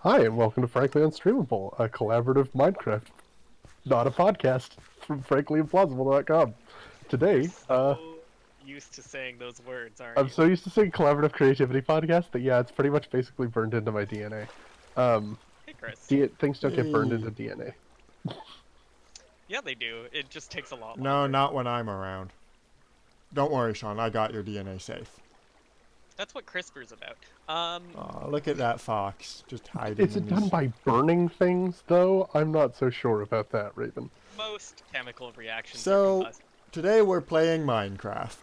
Hi, and welcome to Frankly Unstreamable, a collaborative Minecraft, not a podcast, from franklyimplausible.com. You're Today, so used to saying those words, aren't I'm you? so used to saying collaborative creativity podcast that yeah, it's pretty much basically burned into my DNA. Um, Hey, Chris. things don't get burned into Hey. DNA. Yeah, they do. It just takes a lot No, longer. not when I'm around. Don't worry, Sean. I got your DNA safe. That's what CRISPR's about. Aw, look at that fox. Just hiding Is in it done his... by burning things, though? I'm not so sure about that, Raven. Most chemical reactions are So, combustible. today we're playing Minecraft.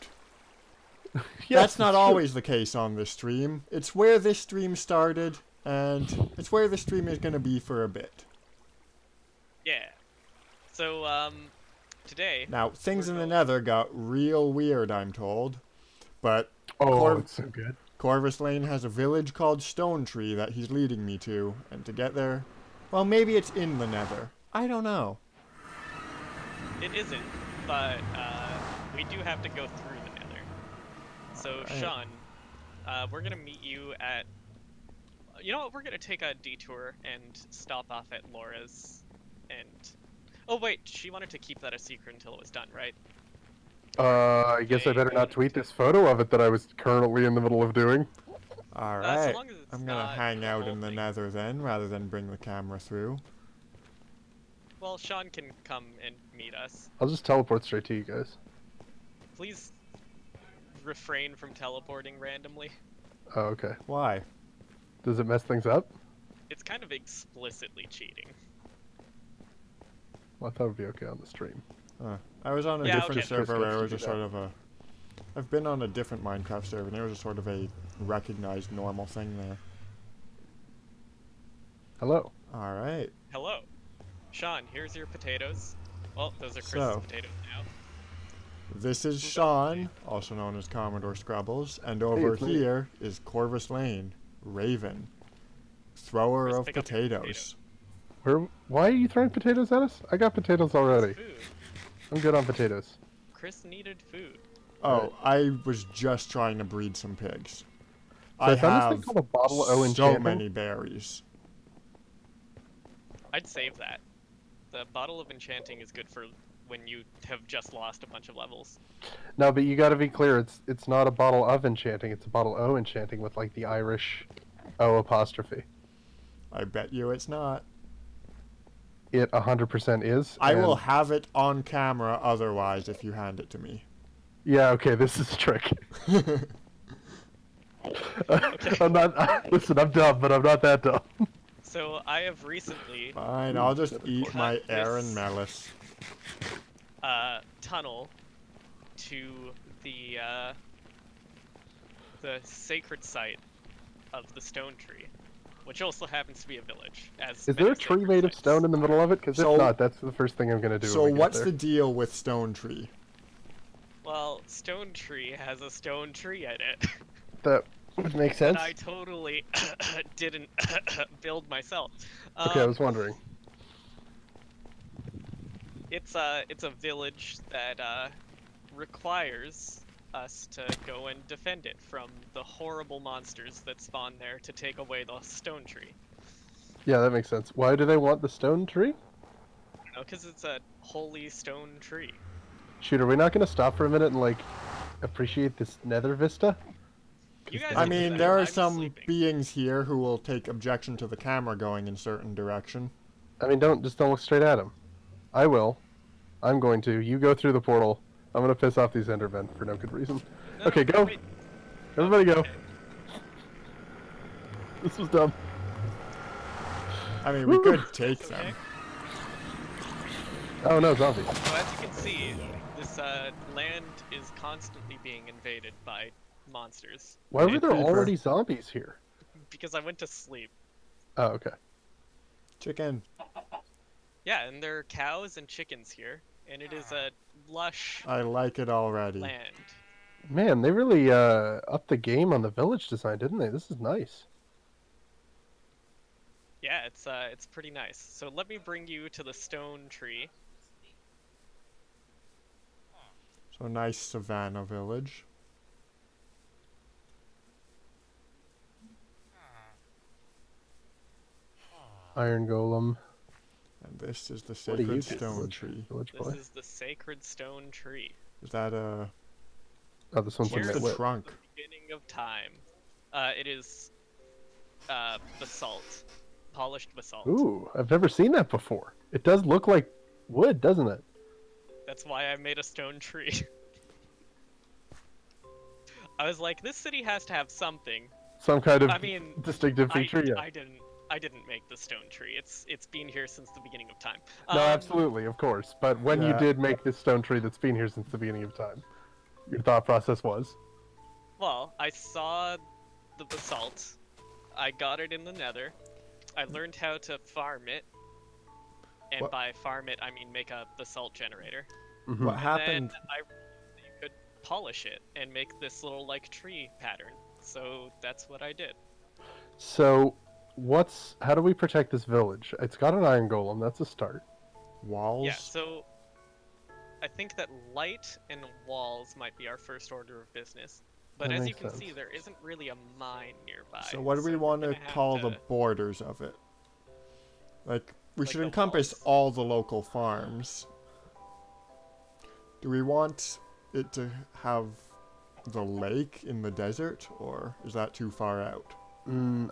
Yes, That's not it's true. always the case on this stream. It's where this stream started, and it's where the stream is going to be for a bit. Yeah. So, today, Now, things we're in the going... nether got real weird, I'm told. But Oh, it's so good. Corvus Lane has a village called Stone Tree that he's leading me to, and to get there, well, maybe it's in the nether. I don't know. It isn't, but, we do have to go through the nether. So, Alright. Sean, we're gonna meet you at... You know what? We're gonna take a detour and stop off at Laura's, and... Oh, wait, she wanted to keep that a secret until it was done, right? I guess I better not tweet this photo of it that I was currently in the middle of doing. So Alright, long as it's I'm gonna not hang out whole in the thing. nether then, rather than bring the camera through. Well, Sean can come and meet us. I'll just teleport straight to you guys. Please refrain from teleporting randomly. Oh, okay. Why? Does it mess things up? It's kind of explicitly cheating. Well, I thought it would be okay on the stream. I was on a Yeah, different okay. server Chris where gets it to was do just sort that. of a... I've been on a different Minecraft server, and it was just sort of a recognized normal thing there. Hello. Alright, Hello. Sean, here's your potatoes. Well, those are Chris's So. potatoes now. this is Sean, also known as Commodore Scrubbles, and over it's me. here is Corvus Lane, Raven, thrower Chris, of pick up your potatoes. Why are you throwing potatoes at us? I got potatoes already. Food. I'm good on potatoes. Chris needed food. Oh, I was just trying to breed some pigs. So I I found this thing have called a bottle O so enchanting. many berries. I'd save that. The bottle of enchanting is good for when you have just lost a bunch of levels. No, but you gotta be clear, it's not a bottle of enchanting, it's a bottle O enchanting with like the Irish O apostrophe. I bet you it's not. It 100% is. I will and- have it on camera otherwise if you hand it to me. Yeah, okay, this is a trick. I'm not. Listen, I'm dumb, but I'm not that dumb. So I have recently Fine, I'll just eat my Cut Aaron this. Mellis. Tunnel to the sacred site of the stone tree, which also happens to be a village. As Is many there a tree sacred made of sites. stone in the middle of it? Because So- if not, that's the first thing I'm gonna do. So when we what's get the there. deal with Stone Tree? Well, stone tree has a stone tree in it That would make sense. that I totally didn't build myself. Okay, I was wondering. It's a village that requires us to go and defend it from the horrible monsters that spawn there to take away the stone tree. Yeah, that makes sense. Why do they want the stone tree? You know, because it's a holy stone tree. Shoot, are we not gonna stop for a minute and like appreciate this nether vista? You guys I can do mean, that. there are I'm some sleeping. beings here who will take objection to the camera going in certain direction. I mean, don't look straight at him. I will. I'm going to. You go through the portal. I'm gonna piss off these Endermen for no good reason. No, Okay, no, go. wait. Everybody go. Okay. This was dumb. I mean, we could take It's them. okay. Oh no, zombies. So as you can see, this land is constantly being invaded by monsters. Why were Hey, there creeper. already zombies here? Because I went to sleep. Oh, okay. Chicken. Yeah, and there are cows and chickens here, and it is a lush I like it already. land. Man, they really upped the game on the village design, didn't they? This is nice. Yeah, it's pretty nice. So let me bring you to the stone tree. So nice savannah village. Iron Golem. And this is the What do you sacred do, stone village, tree. village This boy? is the sacred stone tree. Is that a... Oh, this one's from What's the Cheers. Nitwit. trunk? The beginning of time. It is basalt. Polished basalt. Ooh, I've never seen that before. It does look like wood, doesn't it? That's why I made a stone tree. I was like, this city has to have something. Some kind of I mean, distinctive feature, yeah. I didn't make the stone tree. It's been here since the beginning of time. No, absolutely, of course. But when you Yeah. did make this stone tree that's been here since the beginning of time, your thought process was, Well, I saw the basalt. I got it in the nether. I learned how to farm it. And What- by farm it, I mean make a basalt generator. mhm. What And happened? then I realized that you could polish it and make this little like tree pattern. So that's what I did. So, how do we protect this village? It's got an iron golem. That's a start. Walls? Yeah, so I think that light and walls might be our first order of business. But That as you makes can see, sense. there isn't really a mine nearby. So what do we we're want to gonna have call to- the borders of it? Like, we Like should the encompass walls? all the local farms. Do we want it to have the lake in the desert, or is that too far out?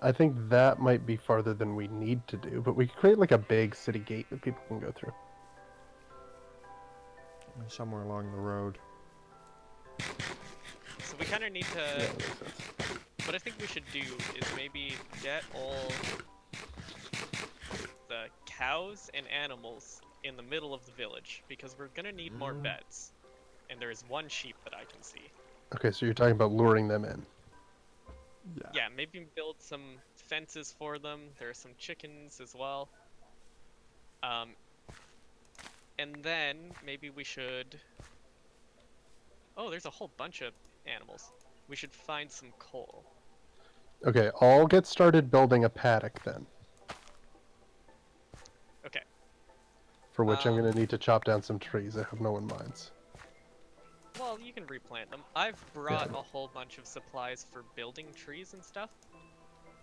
I think that might be farther than we need to do, but we could create like a big city gate that people can go through. Somewhere along the road. So we kind of need Yeah, to. that makes sense. What I think we should do is maybe get all the cows and animals in the middle of the village because we're gonna need more beds. And there is one sheep that I can see. Okay, so you're talking about luring them in. Yeah, maybe build some fences for them. There are some chickens as well. And then maybe we should. Oh, there's a whole bunch of animals. We should find some coal. Okay, I'll get started building a paddock then, Okay. for which I'm Um, going to need to chop down some trees. I hope no one minds. Well, you can replant them. I've brought Yeah. a whole bunch of supplies for building trees and stuff.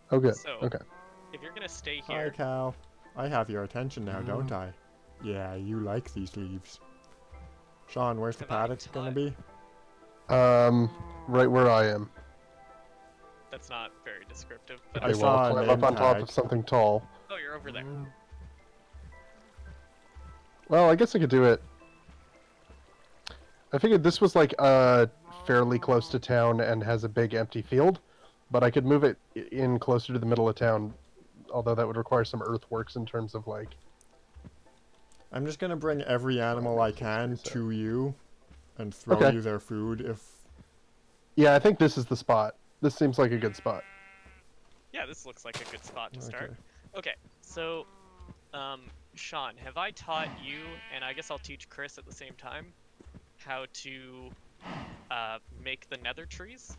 Oh, good. So, Okay. if you're gonna stay Hi, here, cow. I have your attention now, don't I? Yeah, you like these leaves. Sean, where's the Have I paddock gonna be? Right where I am. that's not very descriptive. But I Okay, I'm well, saw I'll a climb up name on top tag. of something tall. Oh, you're over there. Well, I guess I could do it. I figured this was like fairly close to town and has a big empty field, but I could move it in closer to the middle of town, although that would require some earthworks in terms of like. I'm just gonna bring every animal I can so. to you and throw Okay. you their food if... Yeah, I think this is the spot. This seems like a good spot. Yeah, this looks like a good spot to start. Okay. Okay, so, Sean, have I taught you, and I guess I'll teach Chris at the same time, how to make the nether trees?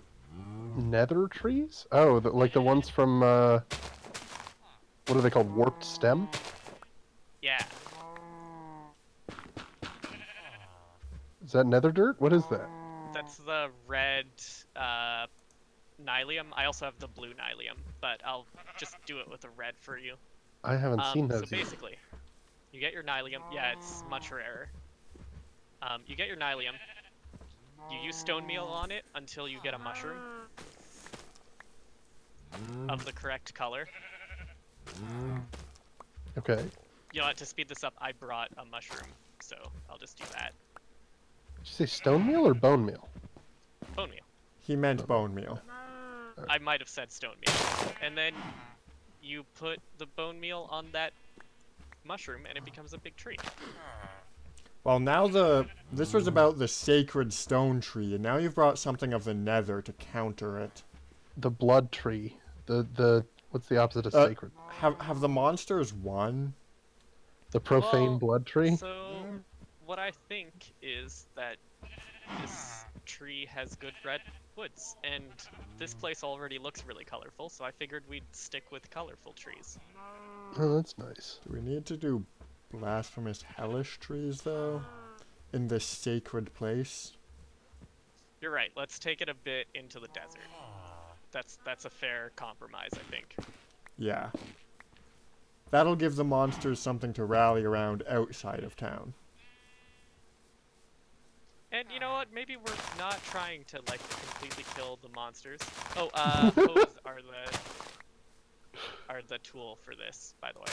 Nether trees? Oh, like the ones from what are they called? Warped stem? Yeah. Is that nether dirt? What is that? That's the red nylium. I also have the blue nylium, but I'll just do it with the red for you. I haven't seen So those yet. basically, you get your nylium. Yeah, it's much rarer. You get your nylium. You use stone meal on it until you get a mushroom of the correct color. Okay. You know what? To speed this up, I brought a mushroom, so I'll just do that. Did you say stone meal or bone meal? Bone meal. He meant bone meal. I might have said stone meal. And then you put the bone meal on that mushroom, and it becomes a big tree. Well, now this was about the sacred stone tree, and now you've brought something of the nether to counter it. The blood tree. The what's the opposite of Uh, sacred? Have the monsters won? The profane Well, blood tree? So, what I think is that this tree has good red woods, and this place already looks really colorful, so I figured we'd stick with colorful trees. Oh, that's nice. Do we need to do blasphemous hellish trees, though? In this sacred place? You're right, let's take it a bit into the desert. That's a fair compromise, I think. Yeah. That'll give the monsters something to rally around outside of town. And you know what? Maybe we're not trying to like completely kill the monsters. Oh, hose are the tool for this, by the way.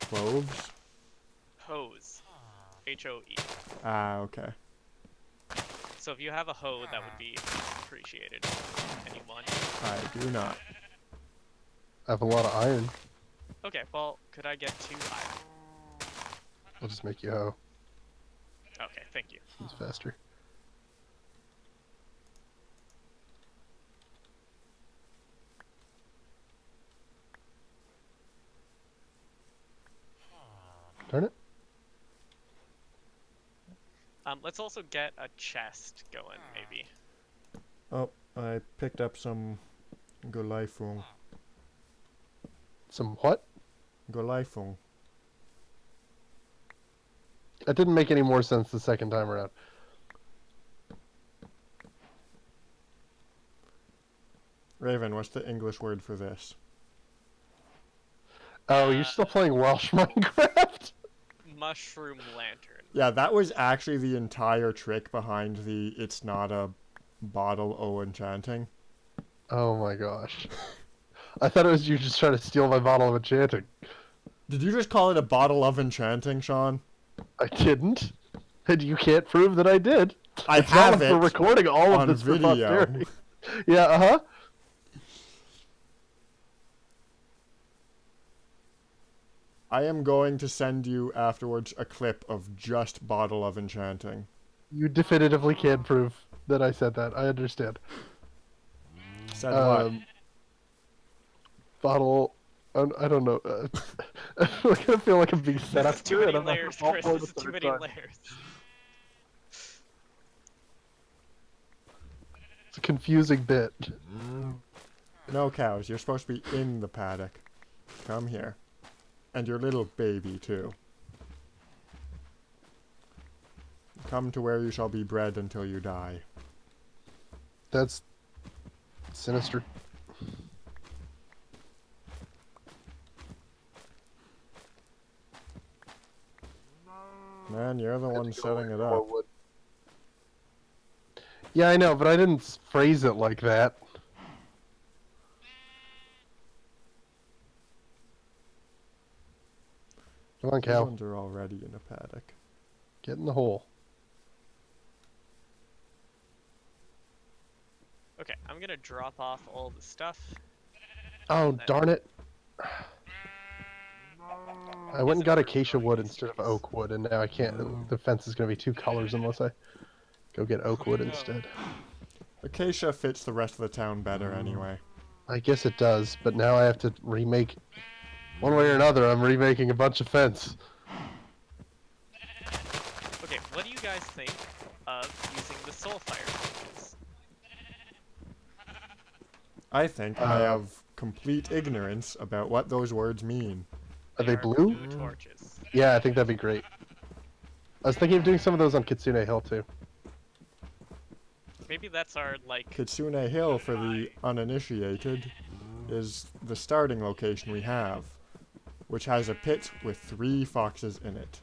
Cloves? Hose. H-O-E. Ah, okay. So if you have a hoe, that would be appreciated. Anyone? I do not. I have a lot of iron. Okay, well, could I get 2 iron? I'll just make you hoe. Okay, thank you. It's faster. Darn it. Let's also get a chest going, maybe. Oh, I picked up some Golaifung. Some what? Golaifung. That didn't make any more sense the second time around. Raven, what's the English word for this? Oh, you're still playing Welsh Minecraft? Mushroom lantern. Yeah, that was actually the entire trick behind the it's not a bottle o enchanting. Oh my gosh. I thought it was you just trying to steal my bottle of enchanting. Did you just call it a bottle of enchanting, Sean? I didn't. And you can't prove that I did. I It's not have like it we're recording all of on this for video. posterity. Yeah, uh-huh. I am going to send you afterwards a clip of just bottle of enchanting. You definitively can prove that I said that. I understand. Said what? Bottle... I don't know. I'm gonna feel like I'm being set up This is too to many it. I'm not layers, gonna Chris. fall for This the is too third many time. layers. It's a confusing bit. No cows, you're supposed to be in the paddock. Come here. And your little baby, too. Come to where you shall be bred until you die. That's sinister. Man, you're the one setting it up. Yeah, I know, but I didn't phrase it like that. Come on, These cow. ones are already in a paddock. Get in the hole. Okay, I'm gonna drop off all the stuff. Oh, Then- darn it. I went and got Isn't acacia growing wood these instead of trees. oak wood, and now I can't. The fence is going to be 2 colors unless I go get oak wood instead. Acacia fits the rest of the town better anyway. I guess it does, but now I have to remake. One way or another, I'm remaking a bunch of fence. Okay, what do you guys think of using the soulfire torches? I think I have complete ignorance about what those words mean. Are they blue? Torches. Yeah, I think that'd be great. I was thinking of doing some of those on Kitsune Hill too. Maybe that's our, like... Kitsune Hill, for the uninitiated, is the starting location we have, which has a pit with 3 foxes in it.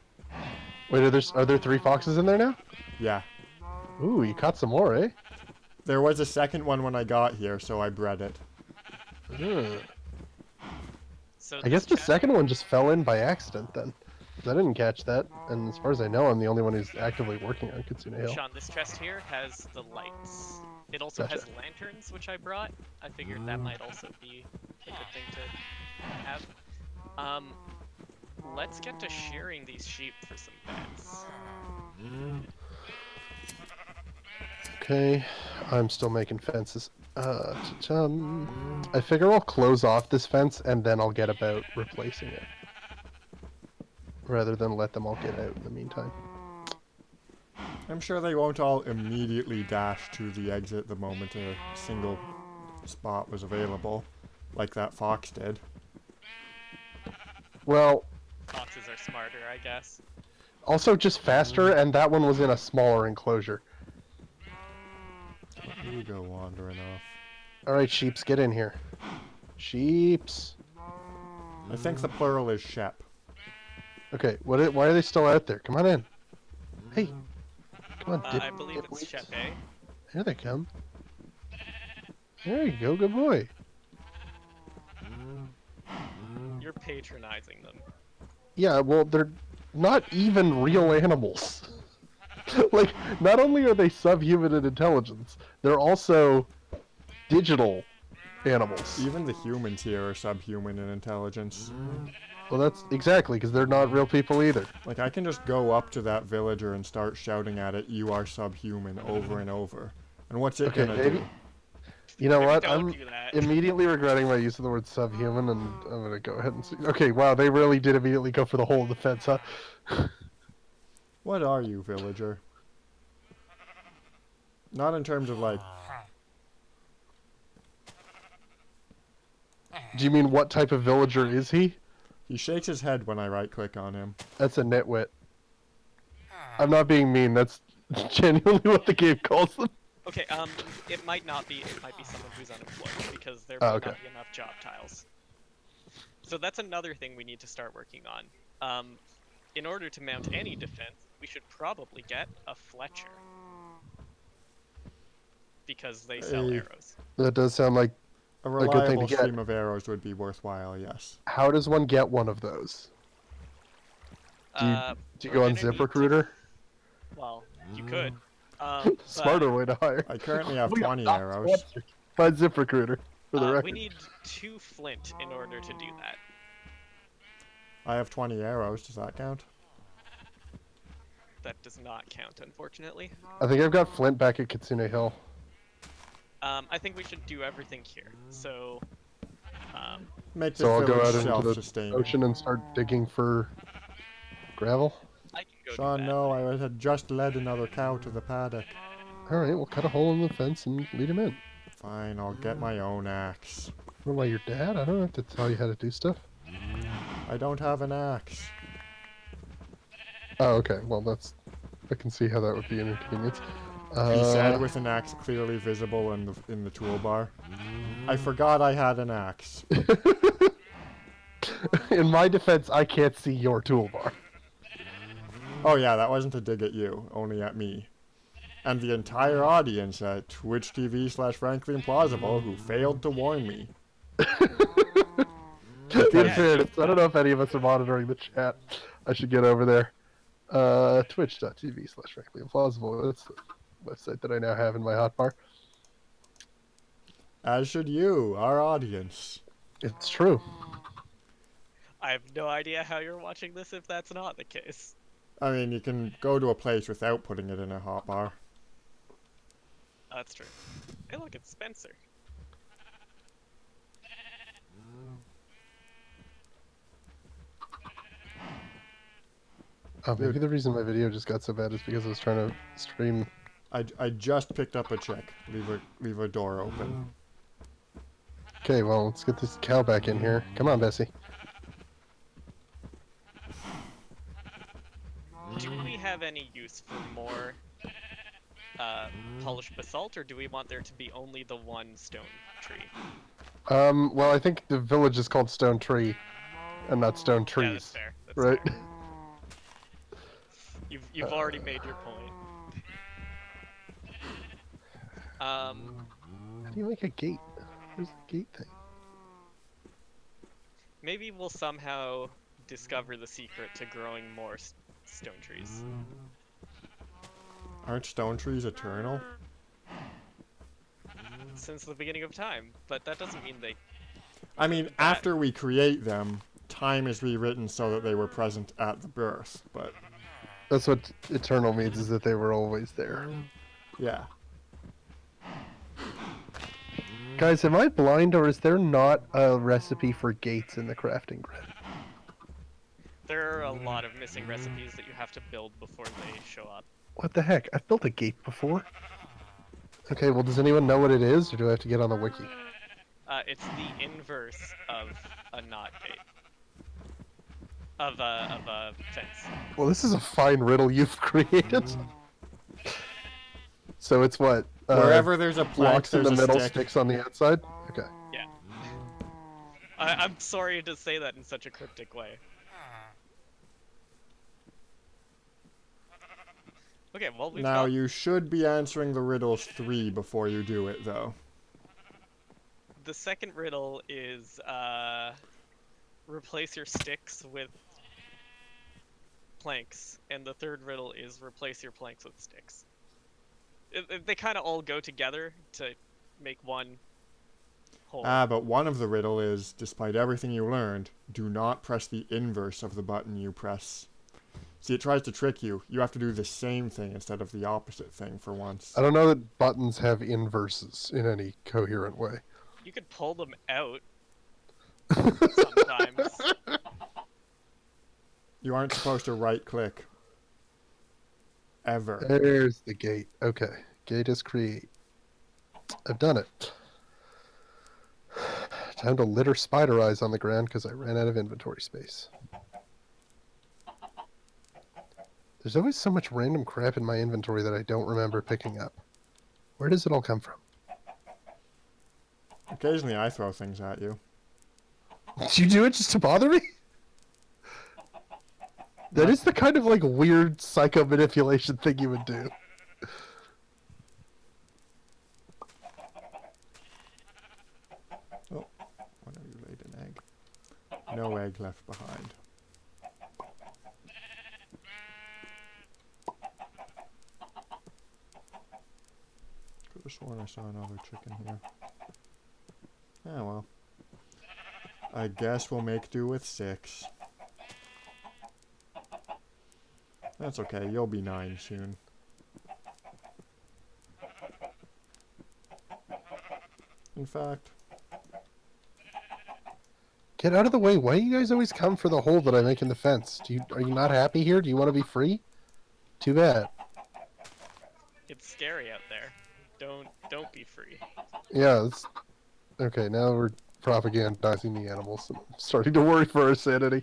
Wait, are there 3 foxes in there now? Yeah. Ooh, you caught some more, eh? There was a second one when I got here, so I bred it. So I guess this the second one just fell in by accident then. 'Cause I didn't catch that, and as far as I know, I'm the only one who's actively working on Kitsune Hill. Sean, this chest here has the lights. It also Gotcha. has lanterns, which I brought. I figured that might also be a good thing to have. Let's get to shearing these sheep for some beds. Okay, I'm still making fences. I figure I'll close off this fence and then I'll get about replacing it. Rather than let them all get out in the meantime. I'm sure they won't all immediately dash to the exit the moment a single spot was available, like that fox did. Well, Foxes are smarter, I guess. also just faster, and that one was in a smaller enclosure. You go wandering off. Alright, sheeps, get in here. Sheeps. I think the plural is shep. Okay, why are they still out there? Come on in. Hey, come on, I believe it's dipweeds. Shepe. Here they come. There you go, good boy. You're patronizing them. Yeah, well, they're not even real animals. Like, not only are they subhuman in intelligence, they're also digital animals. Even the humans here are subhuman in intelligence. Well, that's exactly, because they're not real people either. Like, I can just go up to that villager and start shouting at it, "You are subhuman," over and over. And what's it Okay, gonna maybe. do? You know Maybe what? don't I'm do that. immediately regretting my use of the word subhuman, and I'm gonna go ahead and see. Okay, wow, they really did immediately go for the whole of the fence, huh? What are you, villager? Not in terms of, like, Do you mean what type of villager is he? he shakes his head when I right-click on him. That's a nitwit. I'm not being mean, that's genuinely what the game calls them. Okay, it might not be. It might be someone who's unemployed because there Oh, might okay. not be enough job tiles. So that's another thing we need to start working on. In order to mount any defense, we should probably get a Fletcher because they sell Hey. arrows. That does sound like A good thing to reliable get. stream of arrows would be worthwhile, yes. How does one get one of those? Do you We're go on gonna need to- ZipRecruiter? Well, you could. Smarter way to hire. I currently have We are 20 not arrows. sponsored by ZipRecruiter, for the record. We need 2 flint in order to do that. I have 20 arrows, does that count? That does not count, unfortunately. I think I've got Flint back at Kitsune Hill. I think we should do everything here. So, Make this So I'll go village out into the self-sustaining. ocean and start digging for gravel. I can go Sean, do that. no, I had just led another cow to the paddock. Alright, we'll cut a hole in the fence and lead him in. Fine, I'll get my own axe. What about your dad? I don't have to tell you how to do stuff. I don't have an axe. Oh, okay. Well, I can see how that would be an inconvenience. He said with an axe clearly visible in the toolbar. I forgot I had an axe. In my defense, I can't see your toolbar. Oh yeah, that wasn't a dig at you, only at me. And the entire audience at Twitch TV/Frankly Implausible who failed to warn me. In fairness, I don't know if any of us are monitoring the chat. I should get over there. Twitch.tv/Frankly Implausible. That's the website that I now have in my hotbar. As should you, our audience. It's true. I have no idea how you're watching this if that's not the case. I mean, you can go to a place without putting it in a hotbar. That's true. Hey, look, it's Spencer. Oh, maybe the reason my video just got so bad is because I was trying to stream. I just picked up a chick. Leave a door open. Okay, well, let's get this cow back in here. Come on, Bessie. Do we have any use for more polished basalt, or do we want there to be only the one stone tree? Well, I think the village is called Stone Tree, and not Stone Trees. Yeah, that's fair. That's Right? fair. You've already made your point. How do you make a gate? Where's the gate thing? Maybe we'll somehow discover the secret to growing more stone trees. Aren't stone trees eternal? Since the beginning of time, but that doesn't mean they... I mean, after we create them, time is rewritten so that they were present at the birth, but That's what eternal means, is that they were always there. yeah. Guys, am I blind, or is there not a recipe for gates in the crafting grid? There are a lot of missing recipes that you have to build before they show up. What the heck? I've built a gate before. Okay, well, does anyone know what it is, or do I have to get on the wiki? It's the inverse of a knot gate. Of a fence. Well, this is a fine riddle you've created. So it's what? Wherever there's a plank, Blocks in there's the a middle, stick. sticks on the outside? Okay. Yeah. I'm sorry to say that in such a cryptic way. Okay, well, we've Now got... you should be answering the riddles 3 before you do it, though. The second riddle is, replace your sticks with planks, and the third riddle is replace your planks with sticks. They kind of all go together to make one whole. Ah, but one of the riddle is, despite everything you learned, do not press the inverse of the button you press. See, it tries to trick you. You have to do the same thing instead of the opposite thing for once. I don't know that buttons have inverses in any coherent way. You could pull them out sometimes. You aren't supposed to right-click. Ever. There's the gate. Okay. Gate is create. I've done it. Time to litter spider eyes on the ground because I ran out of inventory space. There's always so much random crap in my inventory that I don't remember picking up. Where does it all come from? Occasionally I throw things at you. Did you do it just to bother me? That is the kind of like weird psycho manipulation thing you would do. Oh, why don't you laid an egg? No egg left behind. Could have sworn I saw another chicken here. Ah well. I guess we'll make do with 6. That's okay, you'll be 9 soon. In fact, Get out of the way. Why do you guys always come for the hole that I make in the fence? Are you not happy here? Do you want to be free? Too bad. It's scary out there. Don't be free. Yeah, okay, now we're propagandizing the animals. I'm starting to worry for our sanity.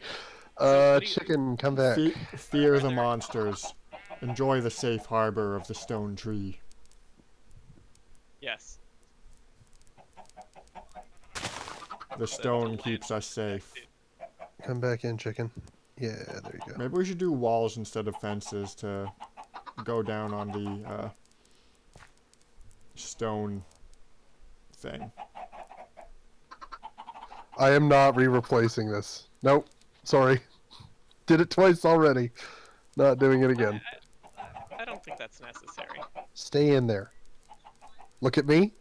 So what do you- Chicken, come back. fear the monsters. Enjoy the safe harbor of the stone tree. Yes. The stone keeps us safe. Come back in, chicken. Yeah, there you go. Maybe we should do walls instead of fences to go down on the stone thing. I am not re-replacing this. Nope. Sorry. Did it twice already. Not doing it again. I don't think that's necessary. Stay in there. Look at me.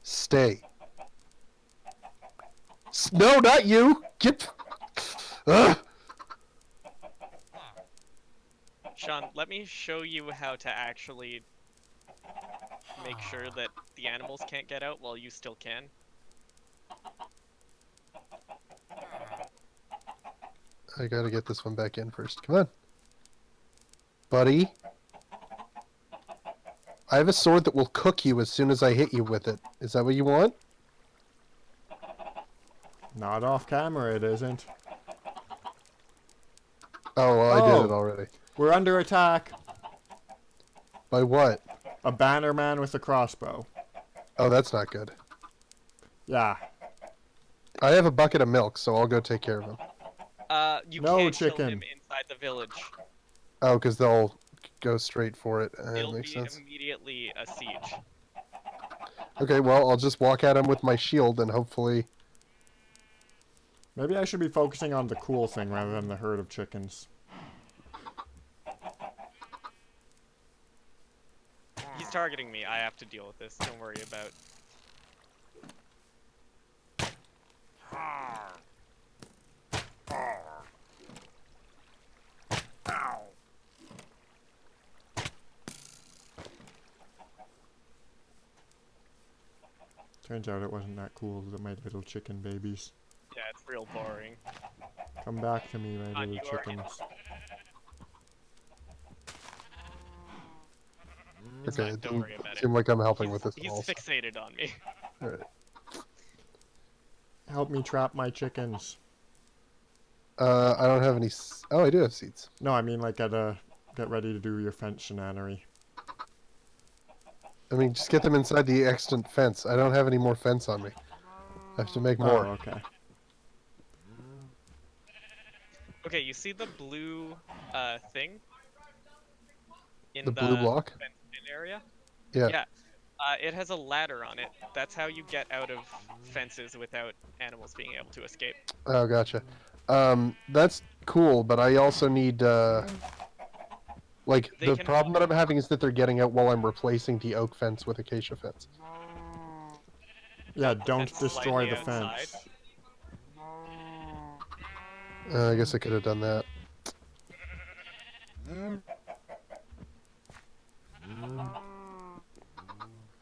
Stay. No, not you. Get. Ugh. Sean, let me show you how to actually make sure that the animals can't get out while you still can. I gotta get this one back in first. Come on. Buddy. I have a sword that will cook you as soon as I hit you with it. Is that what you want? Not off camera, it isn't. Oh, well, I did Oh. it already. We're under attack. By what? A banner man with a crossbow. Oh, that's not good. Yeah. I have a bucket of milk, so I'll go take care of him. You No, can't kill chicken. him inside the village. Oh, because they'll go straight for it. It'll Makes be sense. immediately a siege. Okay, well, I'll just walk at him with my shield and hopefully... Maybe I should be focusing on the cool thing rather than the herd of chickens. He's targeting me. I have to deal with this. Don't worry about. Turns out it wasn't that cool that my little chicken babies. Yeah, it's real boring. Come back to me, my little You are chickens. It's Okay, fine. it Don't doesn't worry about it. seem like I'm helping He's, with this he's also. fixated on me. Alright. Help me trap my chickens. I don't have any... Oh, I do have seeds. No, I mean like get ready to do your fence shenanery. I mean, just get them inside the extant fence. I don't have any more fence on me. I have to make more. Oh, okay. Okay, you see the blue thing in The blue the block? fenced-in area? Yeah. Yeah. It has a ladder on it. That's how you get out of fences without animals being able to escape. Oh, gotcha. That's cool, but I also need, like, They the can problem that walk. I'm having is that they're getting out while I'm replacing the oak fence with acacia fence. Yeah, Put the don't fence destroy slightly the outside. fence. I guess I could have done that.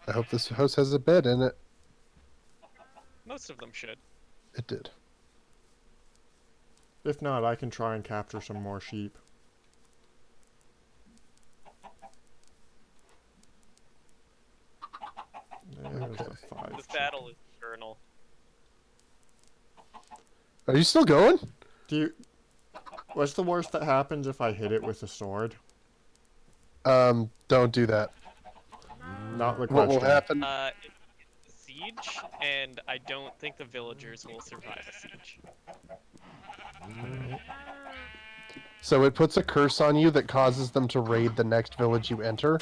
I hope this house has a bed in it. Most of them should. It did. If not, I can try and capture some more sheep. There's Okay. the 5 This chicken. battle is eternal. Are you still going? Do you... What's the worst that happens if I hit it with a sword? Don't do that. Not the What will question. happen? It's a siege, and I don't think the villagers will survive a siege. So it puts a curse on you that causes them to raid the next village you enter,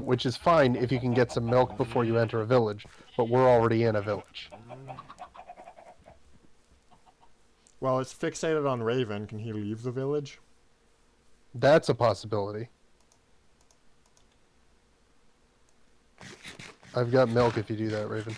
which is fine if you can get some milk before you enter a village, but we're already in a village. Well, it's fixated on Raven. Can he leave the village? That's a possibility. I've got milk if you do that, Raven.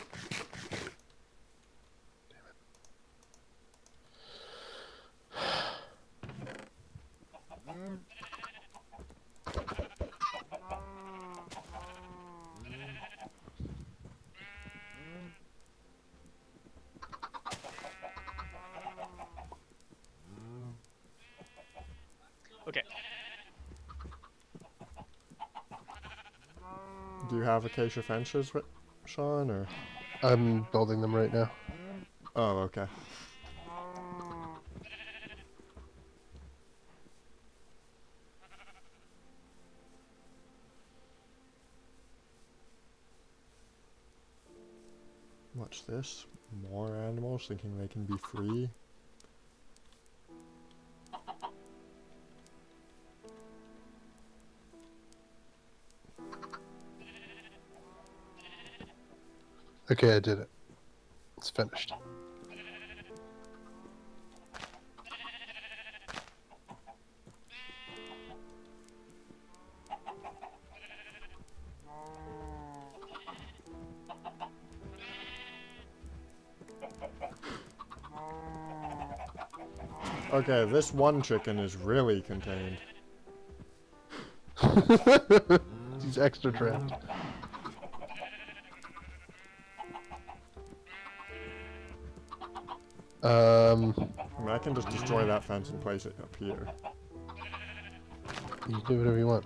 Okay. Do you have acacia fences, Sean, or...? I'm building them right now. Oh, okay. What's this? More animals thinking they can be free. Okay, I did it. It's finished. Okay, this one chicken is really contained. He's extra trapped. I mean, I can just destroy that fence and place it up here. You do whatever you want.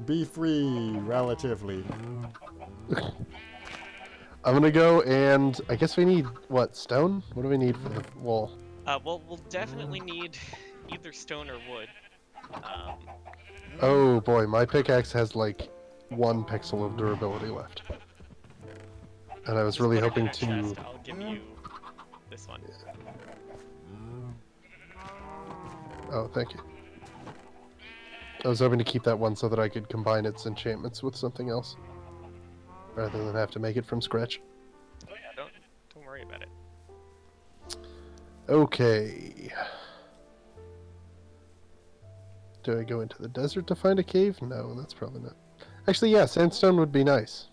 Be free, relatively. I'm gonna go and I guess we need, what, stone? What do we need for the wall? Well, we'll definitely need either stone or wood. Oh boy, my pickaxe has like 1 pixel of durability left. And I was Just really put it in hoping a to... chest. I'll give you this one. Oh, thank you. I was hoping to keep that one so that I could combine its enchantments with something else. Rather than have to make it from scratch. Oh yeah, don't worry about it. Okay. Do I go into the desert to find a cave? No, that's probably not. Actually, yeah, sandstone would be nice.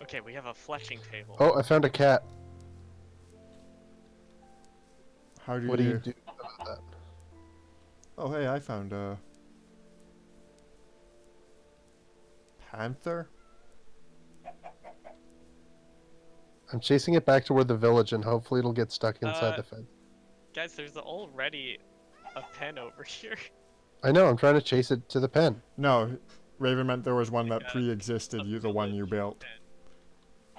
Okay, we have a fletching table. Oh, I found a cat. How do What do you... you do about that? Oh, hey, I found a... panther? I'm chasing it back to where the village, and hopefully it'll get stuck inside the fence. Guys, there's already a pen over here. I know, I'm trying to chase it to the pen. No, Raven meant there was one that Yeah, pre-existed, a the one you village built. pen.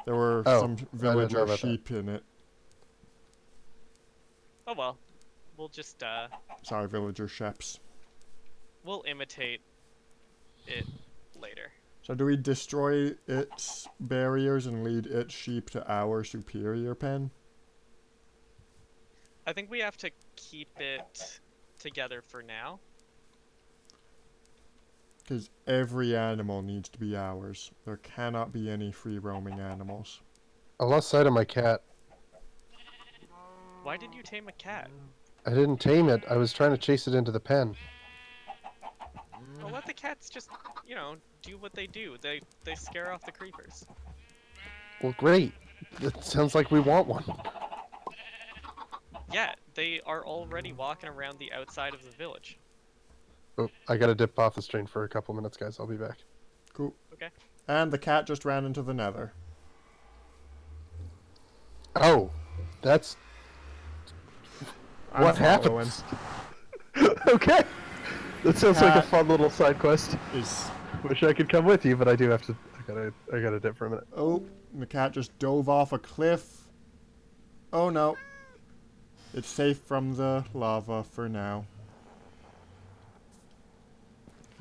There were Oh, some I didn't know villager about that. sheep in it. Oh well, we'll just Sorry, villager sheps. we'll imitate it later. So do we destroy its barriers and lead its sheep to our superior pen? I think we have to keep it together for now. Because every animal needs to be ours. There cannot be any free roaming animals. I lost sight of my cat. Why did you tame a cat? I didn't tame it. I was trying to chase it into the pen. Well, let the cats just, you know, do what they do. They scare off the creepers. Well, great. It sounds like we want one. Yeah, they are already walking around the outside of the village. Oh, I gotta dip off the stream for a couple minutes, guys. I'll be back. Cool. Okay. And the cat just ran into the nether. Oh, that's I'm what following. happens. Okay. That sounds like a Cat fun little side quest. Is Wish I could come with you, but I do have to. I gotta dip for a minute. oh, the cat just dove off a cliff. Oh no. It's safe from the lava for now.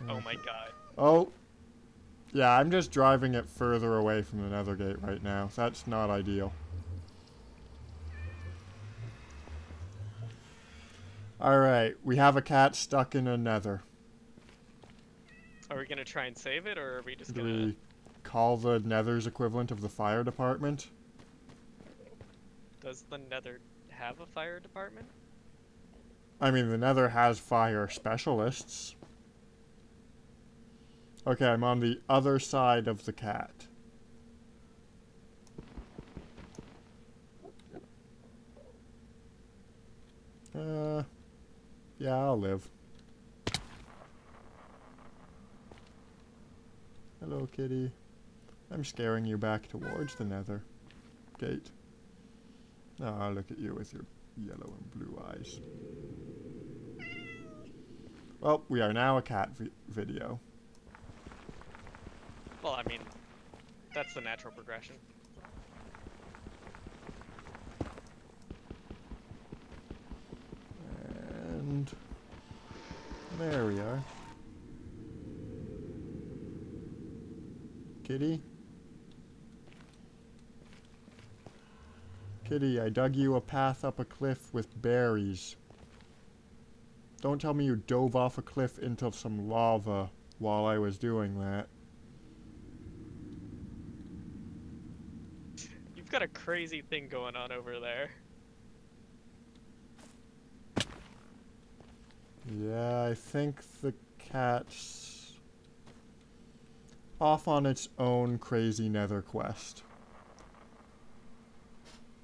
Oh my god. Oh. Yeah, I'm just driving it further away from the nether gate right now. That's not ideal. Alright, we have a cat stuck in a nether. Are we gonna try and save it, or are we just Do gonna... we call the nether's equivalent of the fire department? Does the nether have a fire department? I mean, the nether has fire specialists. Okay, I'm on the other side of the cat. Yeah, I'll live. Hello, kitty. I'm scaring you back towards the nether gate. Ah, look at you with your yellow and blue eyes. Well, we are now a cat video. Well, I mean, that's the natural progression. And there we are. Kitty? Kitty, I dug you a path up a cliff with berries. Don't tell me you dove off a cliff into some lava while I was doing that. You've got a crazy thing going on over there. Yeah, I think the cat's off on its own crazy nether quest.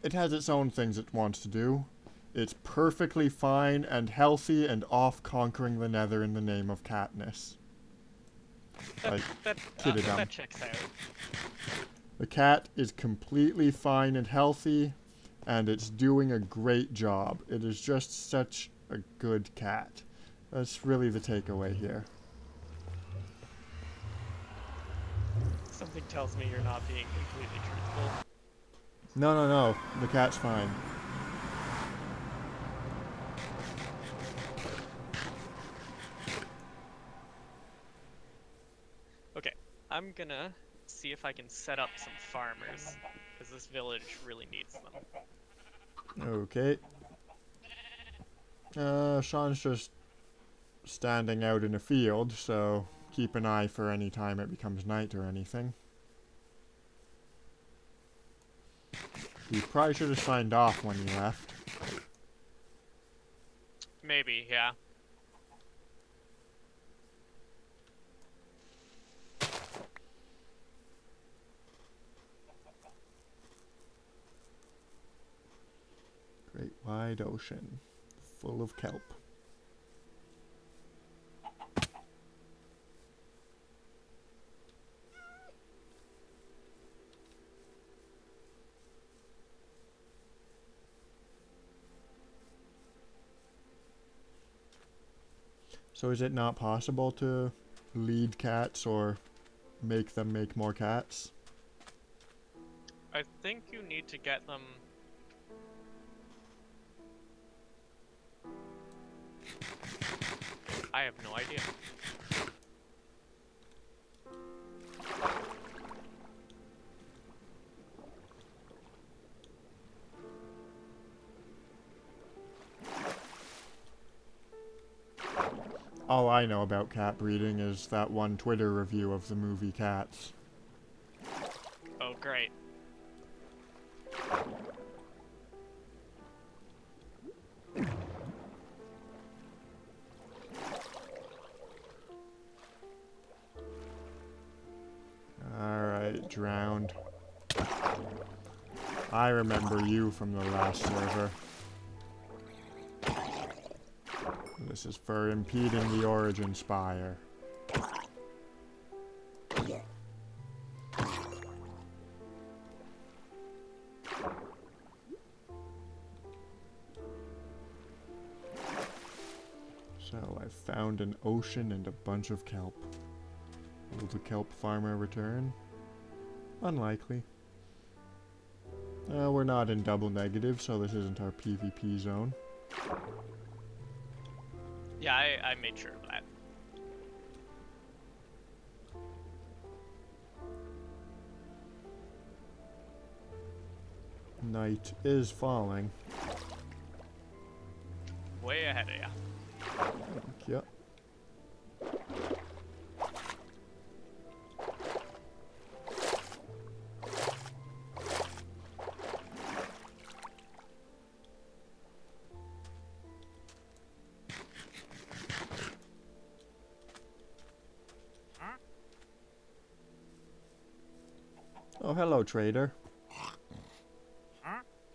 It has its own things it wants to do. It's perfectly fine and healthy and off conquering the nether in the name of catness. Like, kiddidum. That checks out. The cat is completely fine and healthy, and it's doing a great job. It is just such a good cat. That's really the takeaway here. Something tells me you're not being completely truthful. No. The cat's fine. Okay, I'm gonna see if I can set up some farmers, because this village really needs them. Okay. Sean's just standing out in a field, so keep an eye for any time it becomes night or anything. You probably should have signed off when you left. Maybe, yeah. Great wide ocean, full of kelp. So is it not possible to lead cats or make them make more cats? I think you need to get them... I have no idea. All I know about cat breeding is that one Twitter review of the movie Cats. Oh, great. Alright, drowned. I remember you from the last server. This is for impeding the Origin Spire. So I found an ocean and a bunch of kelp. Will the kelp farmer return? Unlikely. We're not in double negative, so this isn't our PvP zone. Yeah, I made sure of that. Night is falling. Way ahead of ya. Yep. Oh, hello, trader.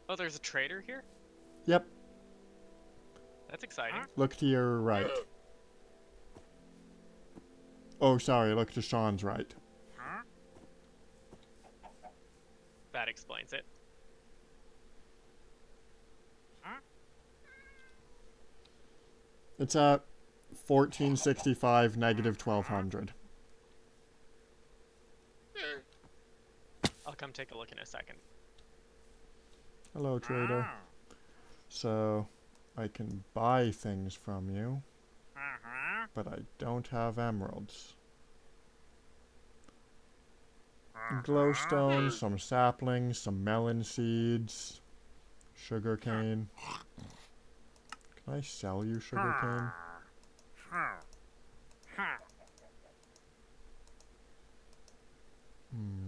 Oh, there's a trader here? Yep. That's exciting. Look to your right. Oh, sorry, look to Sean's right. That explains it. It's at 1465, negative 1200. I'll come take a look in a second. Hello, trader. So, I can buy things from you, but I don't have emeralds. Glowstone, some saplings, some melon seeds, sugarcane. Can I sell you sugarcane?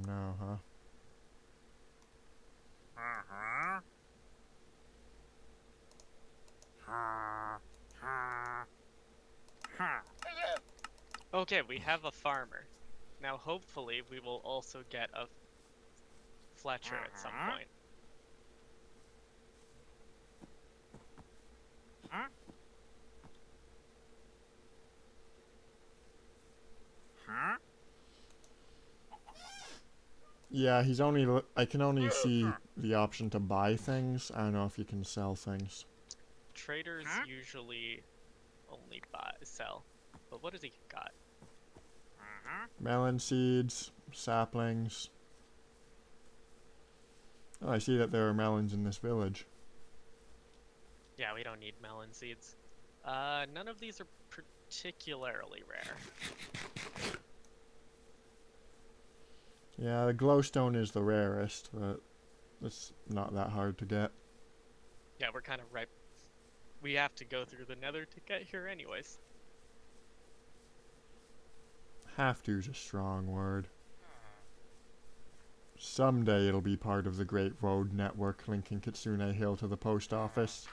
No, huh? Okay, we have a farmer. Now hopefully we will also get a Fletcher at some point. Yeah, he's only. I can only see the option to buy things. I don't know if you can sell things. Traders usually only sell. But what has he got? Melon seeds, saplings. Oh, I see that there are melons in this village. Yeah, we don't need melon seeds. None of these are particularly rare. Yeah, the glowstone is the rarest, but it's not that hard to get. Yeah, we're kind of right. We have to go through the nether to get here anyways. Have to's a strong word. Someday it'll be part of the Great Road Network linking Kitsune Hill to the post office.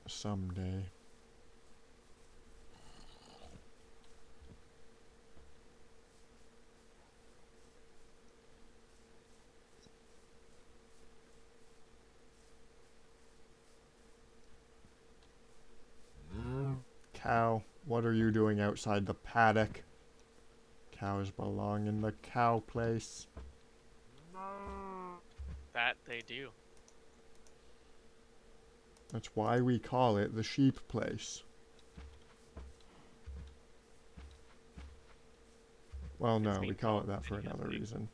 Someday. Cow, what are you doing outside the paddock? Cows belong in the cow place. That they do. That's why we call it the sheep place. Well, It's no, being we call it called that for another idiocy. reason.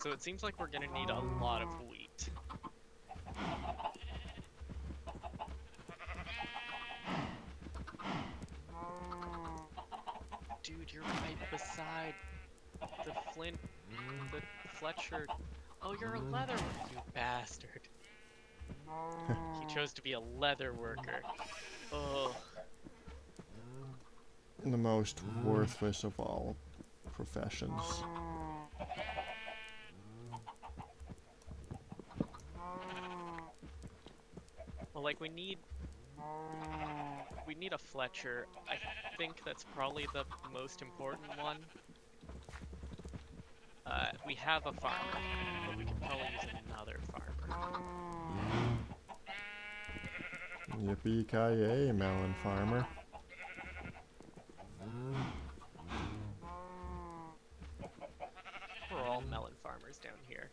So it seems like we're gonna need a lot of wheat. Dude, you're right beside the Flint, the Fletcher. Oh, you're a leather worker, you bastard. He chose to be a leather worker. Oh, The most worthless of all professions. well, like we need a Fletcher. I think that's probably the most important one. We have a farmer, but we could probably use another farmer. Yippee-ki-yay, melon farmer. We're all melon farmers down here.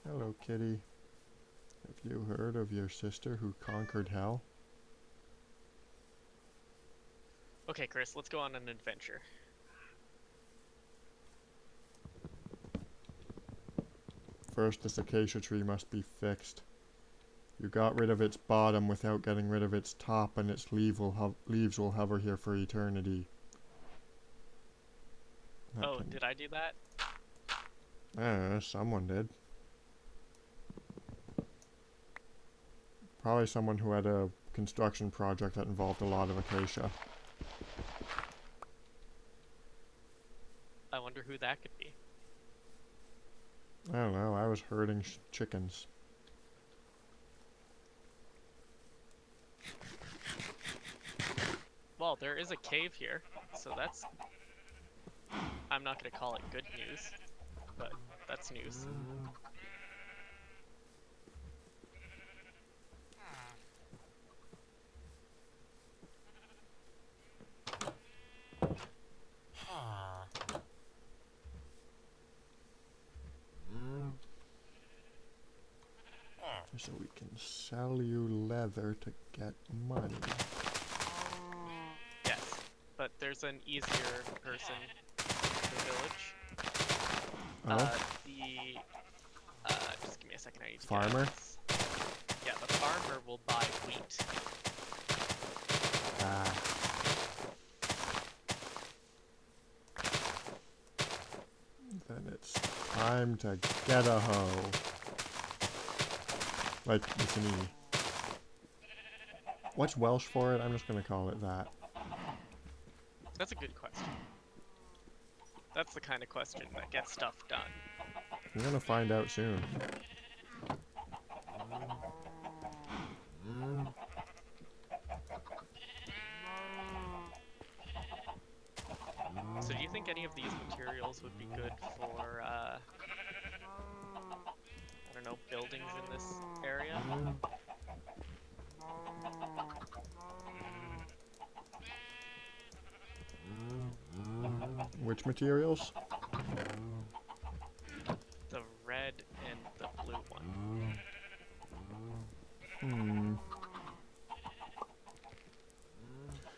Hello, kitty. Have you heard of your sister who conquered hell? Okay, Chris, let's go on an adventure. First, this acacia tree must be fixed. You got rid of its bottom without getting rid of its top, and its leaves will hover here for eternity. Oh, did I do that? Someone did. Probably someone who had a construction project that involved a lot of acacia. I wonder who that could be. I don't know, I was herding chickens. Well, there is a cave here, so that's... I'm not gonna call it good news, but that's news. So we can sell you leather to get money. Yes, but there's an easier person in the village. Oh? Just give me a second, I need to Farmer? get this. Yeah, the farmer will buy wheat. Ah. Then it's time to get a hoe. Like, with an E. What's Welsh for it? I'm just gonna call it that. That's a good question. That's the kind of question that gets stuff done. You're gonna find out soon. So do you think any of these materials would be good for, I don't know, buildings in this area? Which materials? The red and the blue one.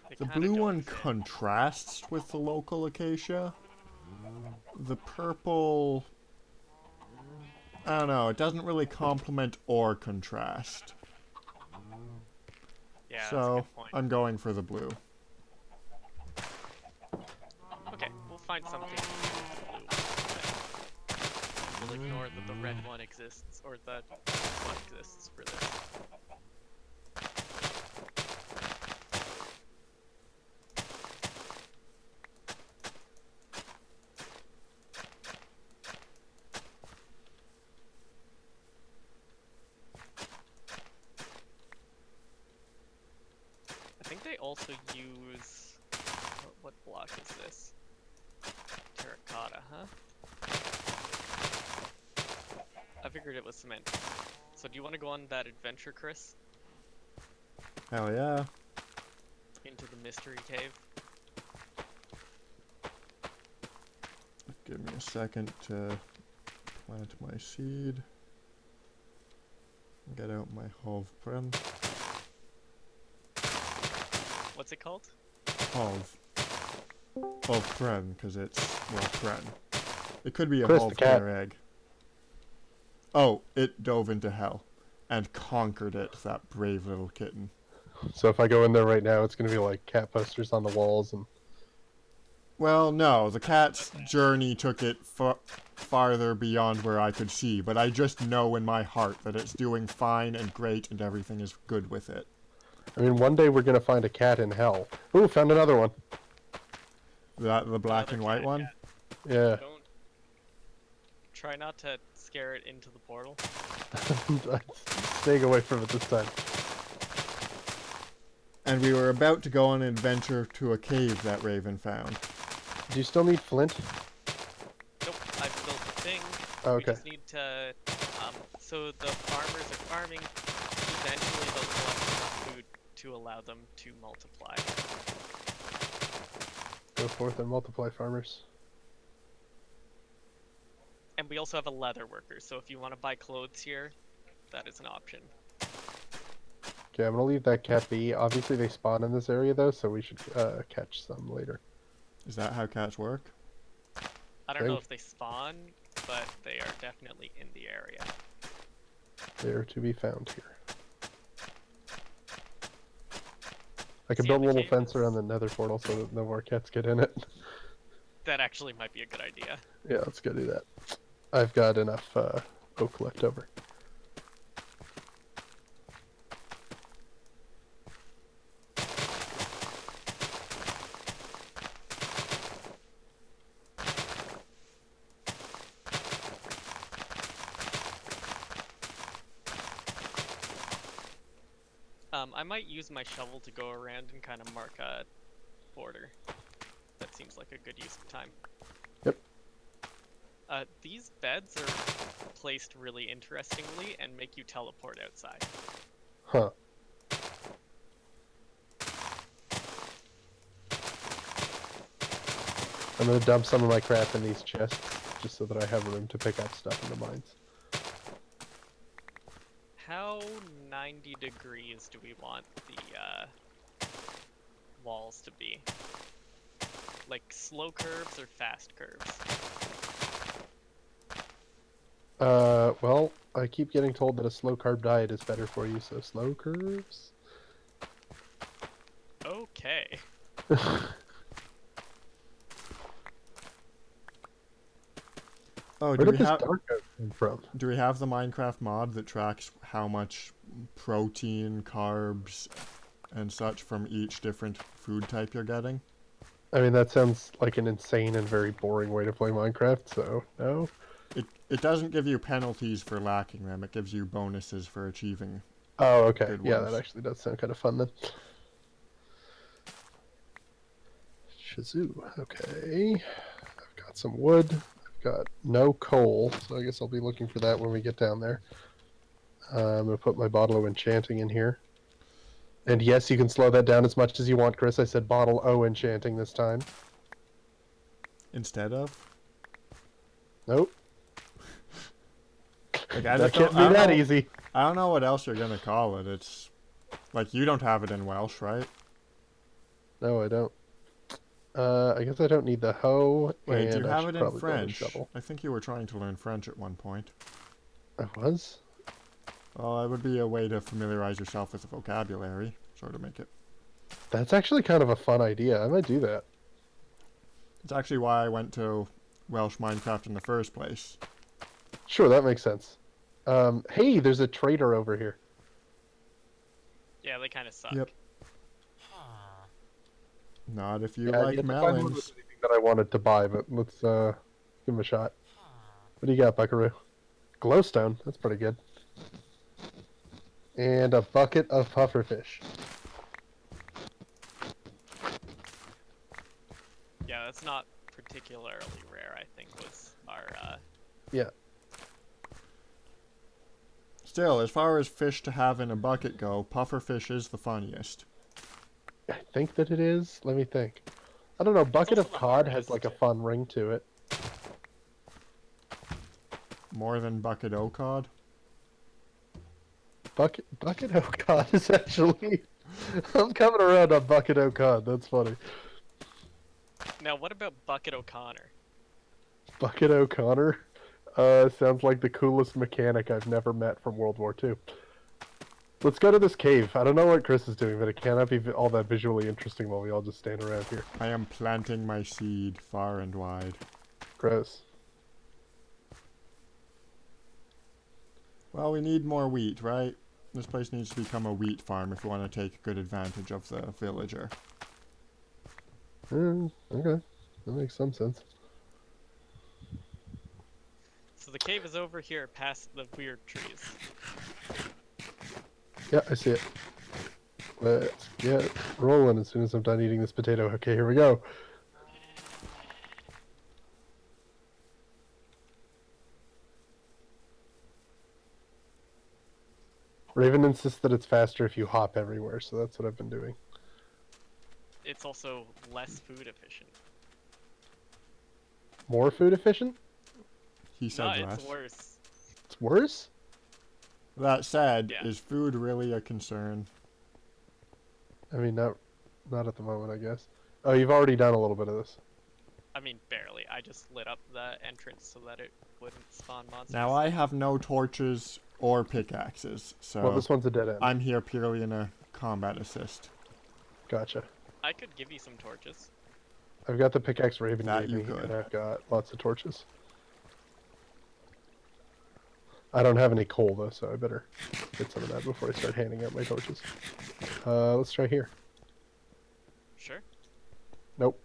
They The kinda blue don't one fit. contrasts with the local acacia. The purple... I don't know, it doesn't really complement or contrast. Yeah, that's a So, good point. I'm going for the blue. Okay, we'll find something to use the blue one. But we'll ignore that the red one exists, or the blue one exists for this. I think they also use... What block is this? Terracotta, huh? I figured it was cement. So do you want to go on that adventure, Chris? Hell yeah. Into the mystery cave? Give me a second to plant my seed. Get out my hovpren. What's it called? Hovpren, because it's, well, pren. It could be a Chris, the cat. hovpren egg. Oh, it dove into hell. And conquered it, that brave little kitten. So if I go in there right now, it's gonna be like cat posters on the walls and Well, no, the cat's journey took it farther beyond where I could see, but I just know in my heart that it's doing fine and great and everything is good with it. I mean, one day we're gonna find a cat in hell. Ooh, found another one. The black Another and white cat, one? Yeah. Don't try not to scare it into the portal. Staying away from it this time. And we were about to go on an adventure to a cave that Raven found. Do you still need flint? Nope, I've built the thing. Oh, We okay. just need to, so the farmers are farming. Eventually they'll collect enough food to allow them to multiply. Go forth and multiply, farmers. And we also have a leather worker, so if you want to buy clothes here, that is an option. Okay, I'm gonna leave that cat be. Obviously, they spawn in this area though, so we should catch some later. Is that how cats work? I don't know Think. if they spawn, but they are definitely in the area. They are to be found here. I can See, build a the little cave fence is- around the nether portal so that no more cats get in it. That actually might be a good idea. Yeah, let's go do that. I've got enough oak left over. I might use my shovel to go around and kind of mark a border. That seems like a good use of time. Yep. These beds are placed really interestingly and make you teleport outside. Huh. I'm gonna dump some of my crap in these chests, just so that I have room to pick up stuff in the mines. How 90 degrees do we want the walls to be? Like slow curves or fast curves? Well, I keep getting told that a slow carb diet is better for you, so slow curves? Okay. Oh, Where do did we this have dark oak come from? do we have the Minecraft mod that tracks how much protein, carbs, and such from each different food type you're getting? I mean, that sounds like an insane and very boring way to play Minecraft, so no. It doesn't give you penalties for lacking them. It gives you bonuses for achieving. Oh, okay. Good Yeah, ones. that actually does sound kind of fun then. Shazoo. Okay. I've got some wood. I've got no coal, so I guess I'll be looking for that when we get down there. I'm going to put my bottle of enchanting in here. And yes, you can slow that down as much as you want, Chris. I said bottle O enchanting this time. Instead of? Nope. Like, That can't be that easy. I don't know what else you're gonna call it. It's like you don't have it in Welsh, right? No, I don't. I guess I don't need the hoe, Wait, and do you I have should it in probably build a French? shovel. I think you were trying to learn French at one point. I was? Well, that would be a way to familiarize yourself with the vocabulary, sort of make it. That's actually kind of a fun idea. I might do that. It's actually why I went to Welsh Minecraft in the first place. Sure, that makes sense. Hey, there's a trader over here. Yeah, they kind of suck. Yep. Not if you Yeah, I like didn't find one melons. with anything that I wanted to buy, but let's give him a shot. What do you got, Buckaroo? Glowstone. That's pretty good. And a bucket of pufferfish. Yeah, that's not particularly rare, I think, was our, Yeah. Still, as far as fish to have in a bucket go, pufferfish is the funniest. I think that it is. Let me think. I don't know. Bucket also of the cod has hardest. like a fun ring to it. More than bucket o cod. Bucket of cod is actually. I'm coming around on bucket of cod. That's funny. Now, what about Bucket O'Connor? Bucket O'Connor. Sounds like the coolest mechanic I've never met from World War II. Let's go to this cave. I don't know what Chris is doing, but it cannot be all that visually interesting while we all just stand around here. I am planting my seed far and wide. Gross. Well, we need more wheat, right? This place needs to become a wheat farm if we want to take good advantage of the villager. Okay. That makes some sense. So the cave is over here past the weird trees. Yeah, I see it. Let's get rolling as soon as I'm done eating this potato. Okay, here we go. Raven insists that it's faster if you hop everywhere, so that's what I've been doing. It's also less food efficient. More food efficient? He said No, less. it's worse. It's worse? That said, Yeah. is food really a concern? I mean, not at the moment, I guess. Oh, you've already done a little bit of this. I mean, barely. I just lit up the entrance so that it wouldn't spawn monsters. Now I have no torches or pickaxes, so Well, this one's a dead end. I'm here purely in a combat assist. Gotcha. I could give you some torches. I've got the pickaxe Raven That gave you me, could. and I've got lots of torches. I don't have any coal, though, so I better get some of that before I start handing out my torches. Let's try here. Sure. Nope.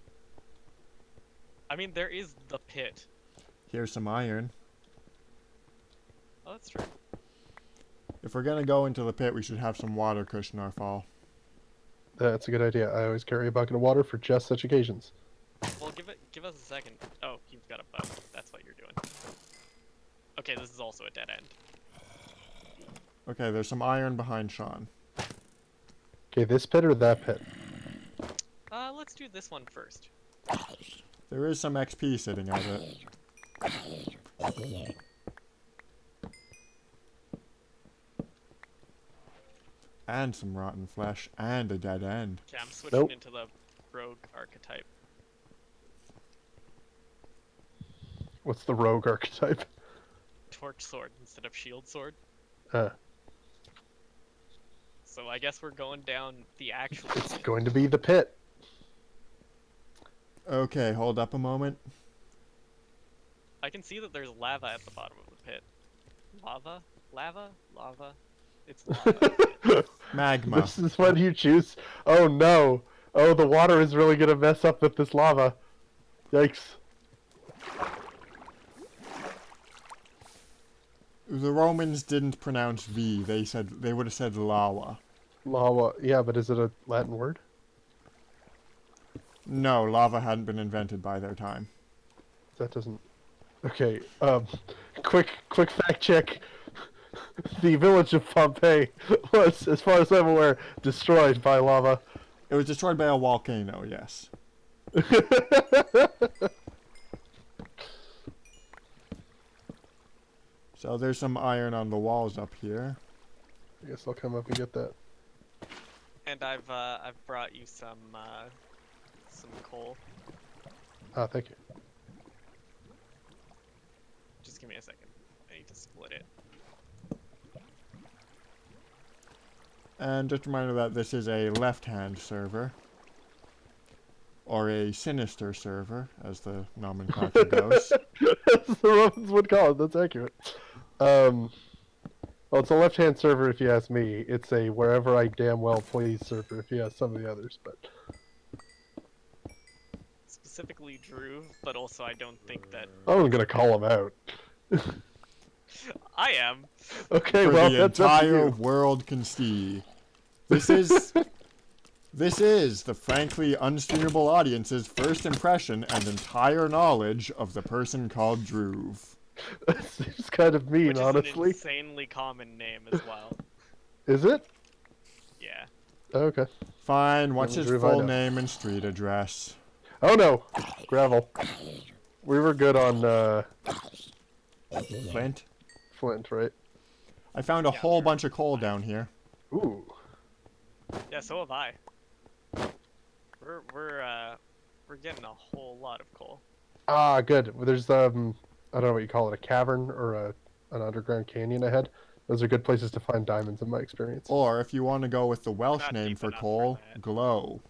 I mean, there is the pit. Here's some iron. Oh, that's true. If we're gonna go into the pit, we should have some water cushion our fall. That's a good idea. I always carry a bucket of water for just such occasions. Well, give us a second. Oh, you've got a bow. That's what you're doing. Okay, this is also a dead end. Okay, there's some iron behind Sean. Okay, this pit or that pit? Let's do this one first. There is some XP sitting out it. And some rotten flesh, and a dead end. Okay, I'm switching Nope. into the rogue archetype. What's the rogue archetype? Torch sword instead of shield sword. Uh, So I guess we're going down the actual it's pit. going to be the pit. Okay, hold up a moment. I can see that there's lava at the bottom of the pit. Lava? Lava? Lava? It's lava. Magma. This is what you choose. Oh no. Oh, the water is really going to mess up with this lava. Yikes. The Romans didn't pronounce V. They would have said lava. Lava. Yeah, but is it a Latin word? No, lava hadn't been invented by their time. That doesn't... Okay, quick fact check. The village of Pompeii was, as far as I'm aware, destroyed by lava. It was destroyed by a volcano, yes. So there's some iron on the walls up here. I guess I'll come up and get that. And I've brought you some coal. Ah, thank you. Just give me a second. I need to split it. And just a reminder that this is a left-hand server. Or a sinister server, as the nomenclature goes. As the Romans would call it, that's accurate. Well, it's a left-hand server if you ask me. It's a wherever I damn well please server if you ask some of the others, but... Specifically Drew, but also I don't think that... I'm gonna call him out. I am! Okay, For well, the that's up to entire you. world can see. This is the frankly unstreamable audience's first impression and entire knowledge of the person called Droove. That seems kind of mean, Which is an honestly. insanely common name as well. Is it? Yeah. Okay. Fine, what's Let his me find full out. name and street address? Oh no! Gravel. We were good on, Flint? Flint, right? I found a Yeah, whole sure. bunch of coal down here. Ooh. Yeah, so have I. We're getting a whole lot of coal. Ah, good. Well, there's, I don't know what you call it, a cavern or an underground canyon ahead. Those are good places to find diamonds in my experience. Or if you want to go with the Welsh not name deep for enough for coal, that. glow.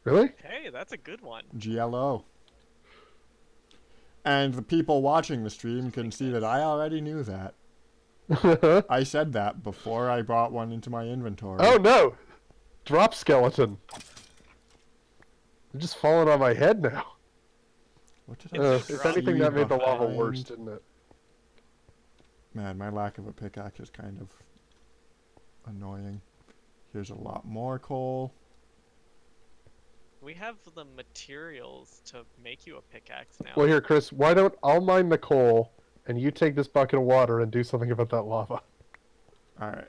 Really? Hey, that's a good one. GLO. And the people watching the stream can see that I already knew that. I said that before I brought one into my inventory. Oh no! Drop skeleton. They're just falling on my head now. What did It's I no If drop. anything, see that made the lava behind- worse, didn't it? Man, my lack of a pickaxe is kind of annoying. Here's a lot more coal. We have the materials to make you a pickaxe now. Well, here, Chris, why don't I'll mine the coal, and you take this bucket of water and do something about that lava. Alright.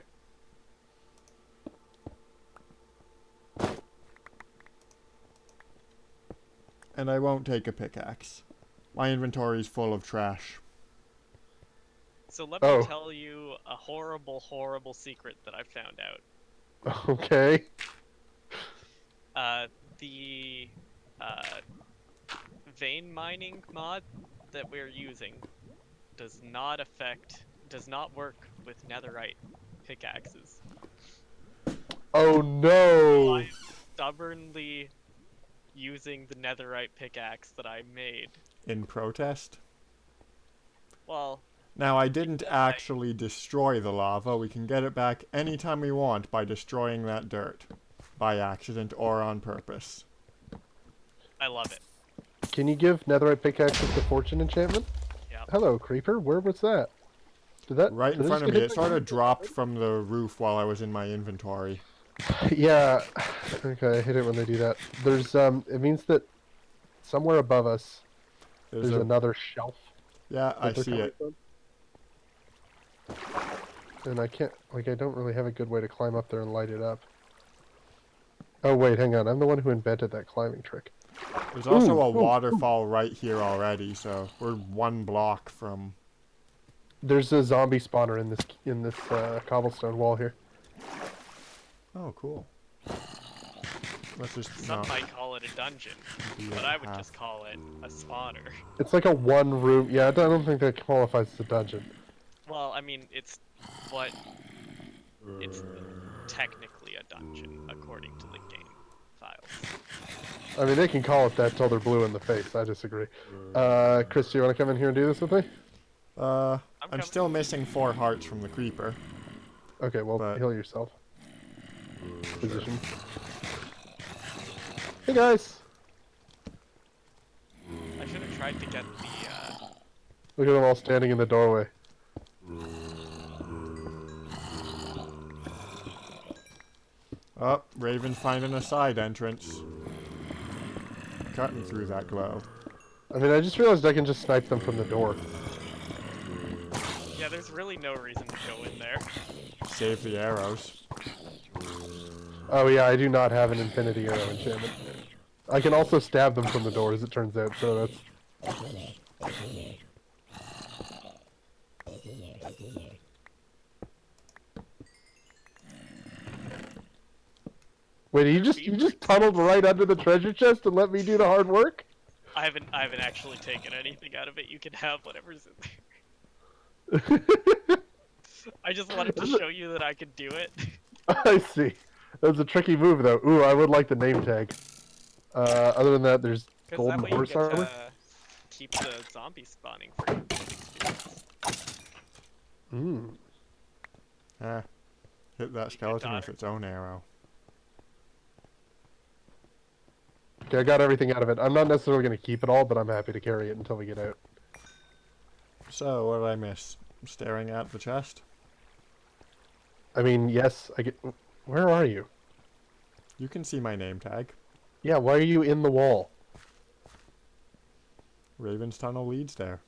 And I won't take a pickaxe. My inventory is full of trash. So let Oh. me tell you a horrible, horrible secret that I found out. Okay. The vein mining mod that we're using does not work with netherite pickaxes. Oh no! I'm stubbornly using the netherite pickaxe that I made. In protest? Well, Now, I didn't actually destroy the lava. We can get it back anytime we want by destroying that dirt. By accident or on purpose. I love it. Can you give netherite pickaxes to fortune enchantment? Yep. Hello, creeper. Where was that? Did that Right did in I front just of get me. hit It by sort of dropped from the roof while I was in my inventory. Yeah. Okay, I hate it when they do that. There's it means that somewhere above us there's another shelf. Yeah, I that they're see coming it. from. And I can't, like, I don't really have a good way to climb up there and light it up. Oh wait, hang on. I'm the one who invented that climbing trick. There's also Ooh, a ooh, waterfall right here already, so we're one block from... There's a zombie spawner in this cobblestone wall here. Oh, cool. Let's just Some not might call it a dungeon, be but at I would half. just call it a spawner. It's like a one room. Yeah, I don't think that qualifies as a dungeon. Well, I mean, it's technically a dungeon according to the game files. I mean, they can call it that till they're blue in the face. I disagree. Chris, do you want to come in here and do this with me? I'm coming. still missing 4 hearts from the creeper. Okay, well, But- heal yourself. Position. Hey guys! I should have tried to get the. Look at them all standing in the doorway. Oh, Raven's finding a side entrance. Cutting through that glow. I mean, I just realized I can just snipe them from the door. Yeah, there's really no reason to go in there. Save the arrows. Oh yeah, I do not have an infinity arrow enchantment. I can also stab them from the door, as it turns out, so that's... Wait, you just tunneled right under the treasure chest and let me do the hard work? I haven't actually taken anything out of it. You can have whatever's in there. I just wanted to show you that I could do it. I see. That was a tricky move, though. Ooh, I would like the name tag. Other than that, there's Because that golden way you horse get armor. to keep the zombie spawning for you. Mm. Ah. Hit that skeleton with its own arrow. Okay, I got everything out of it. I'm not necessarily going to keep it all, but I'm happy to carry it until we get out. So, what did I miss? Staring at the chest? I mean, yes, I get... Where are you? You can see my name tag. Yeah, why are you in the wall? Raven's Tunnel leads there.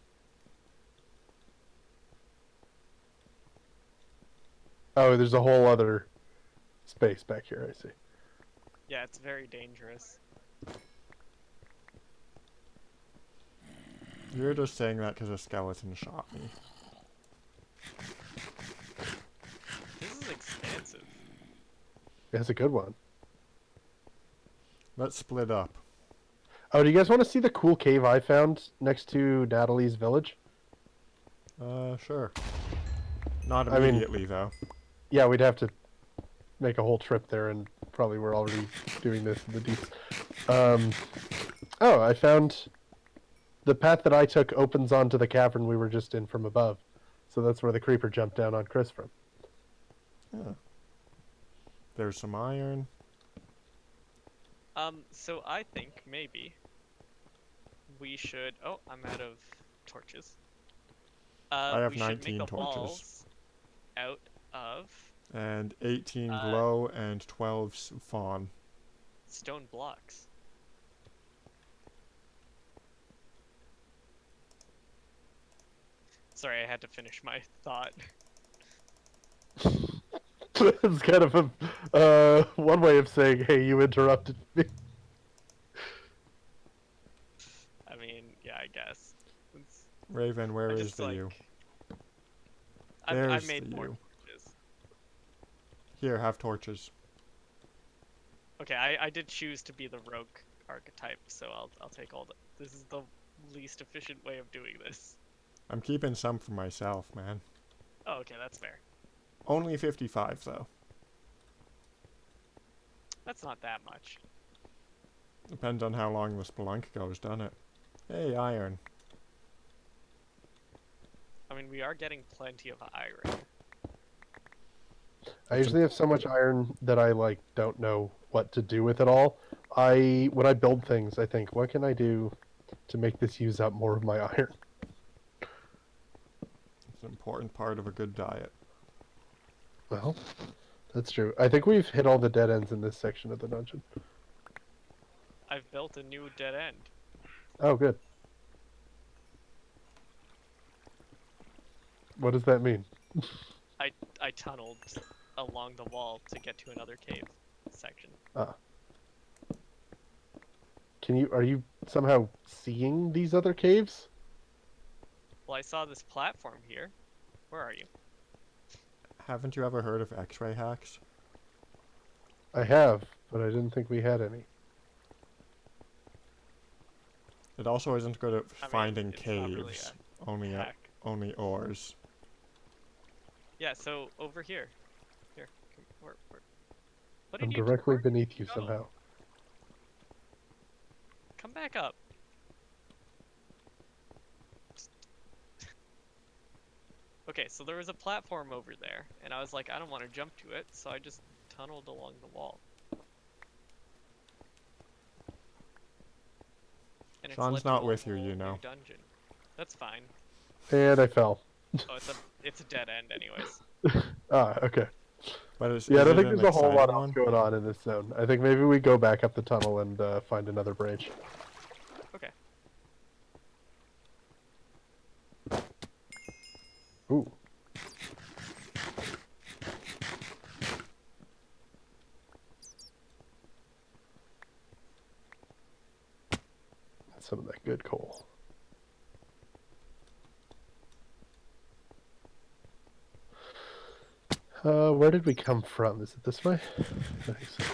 Oh, there's a whole other space back here, I see. Yeah, it's very dangerous. You're just saying that because a skeleton shot me. This is expansive. That's a good one. Let's split up. Oh, do you guys want to see the cool cave I found next to Natalie's village? Sure. Not I mean- immediately, though. Yeah, we'd have to make a whole trip there, and probably we're already doing this in the deeps. Oh, I found the path that I took opens onto the cavern we were just in from above. So that's where the creeper jumped down on Chris from. Yeah. There's some iron. So I think maybe we should. Oh, I'm out of torches. I have We should make 19 the torches. walls out of And 18 Uh, glow and 12 fawn. stone blocks. Sorry, I had to finish my thought. It's kind of a one way of saying, "Hey, you interrupted me." I mean, yeah, I guess. Raven, where I is just the like. you? I There's made the more you. torches. Here, have torches. Okay, I did choose to be the rogue archetype, so I'll take all the. This is the least efficient way of doing this. I'm keeping some for myself, man. Oh, okay, that's fair. Only 55, though. That's not that much. Depends on how long the spelunk goes, doesn't it? Hey, iron. I mean, we are getting plenty of iron. I usually have so much iron that I like don't know what to do with it all. When I build things, I think, what can I do to make this use up more of my iron? It's an important part of a good diet. Well, that's true. I think we've hit all the dead ends in this section of the dungeon. I've built a new dead end. Oh, good. What does that mean? I tunneled along the wall to get to another cave section. Are you somehow seeing these other caves? Well, I saw this platform here. Where are you? Haven't you ever heard of X-ray hacks? I have, but I didn't think we had any. It also isn't good at I mean, finding it's not really caves. a hack. Only ores. Yeah, so over here. Here. Where? What I'm did you directly where did beneath you go? somehow. Come back up. Okay, so there was a platform over there, and I was like, I don't want to jump to it, so I just tunneled along the wall. And it's Sean's led to not a with you, whole you new know. dungeon. That's fine. And I fell. Oh, it's a dead end anyways. Okay. But it's, Yeah, I is don't it think an there's a whole lot exciting else one? going on in this zone. I think maybe we go back up the tunnel and find another branch. Okay. Ooh. That's some of that good coal. Where did we come from? Is it this way? I think so.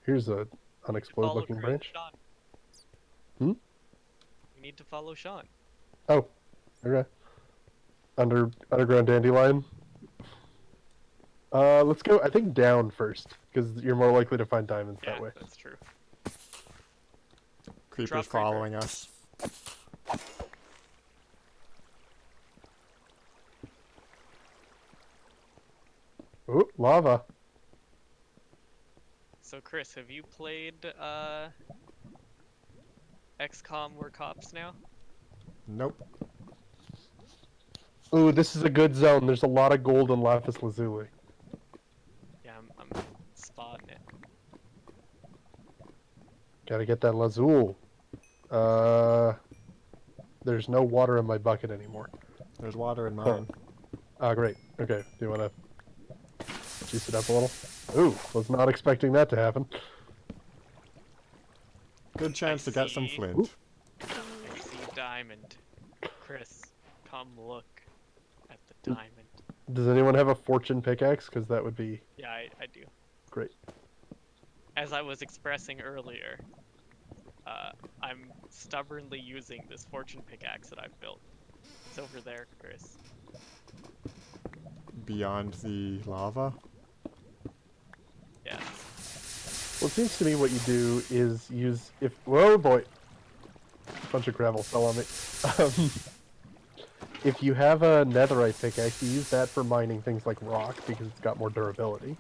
Here's a unexplored Follow looking Chris- branch. Sean. Hmm? We need to follow Sean. Oh, okay. Underground dandelion. Let's go. I think down first, because you're more likely to find diamonds Yeah, that way. that's true. Creeper's Drop creeper. following us. Ooh, lava. So Chris, have you played XCOM We're Cops now? Nope. Ooh, this is a good zone. There's a lot of gold and lapis lazuli. Yeah, I'm spotting it. Gotta get that lazuli. There's no water in my bucket anymore. There's water in mine. Ah, great. Okay, do you wanna juice it up a little? Ooh, was not expecting that to happen. Good chance to get some see. flint. I see diamond. Chris, come look at the diamond. Does anyone have a fortune pickaxe? Because that would be Yeah, I do. great. As I was expressing earlier, I'm stubbornly using this fortune pickaxe that I've built. It's over there, Chris. Beyond the lava? Yeah. Well, it seems to me what you do is use if. Whoa, boy! A bunch of gravel fell on me. Um, if you have a netherite pickaxe, you use that for mining things like rock because it's got more durability.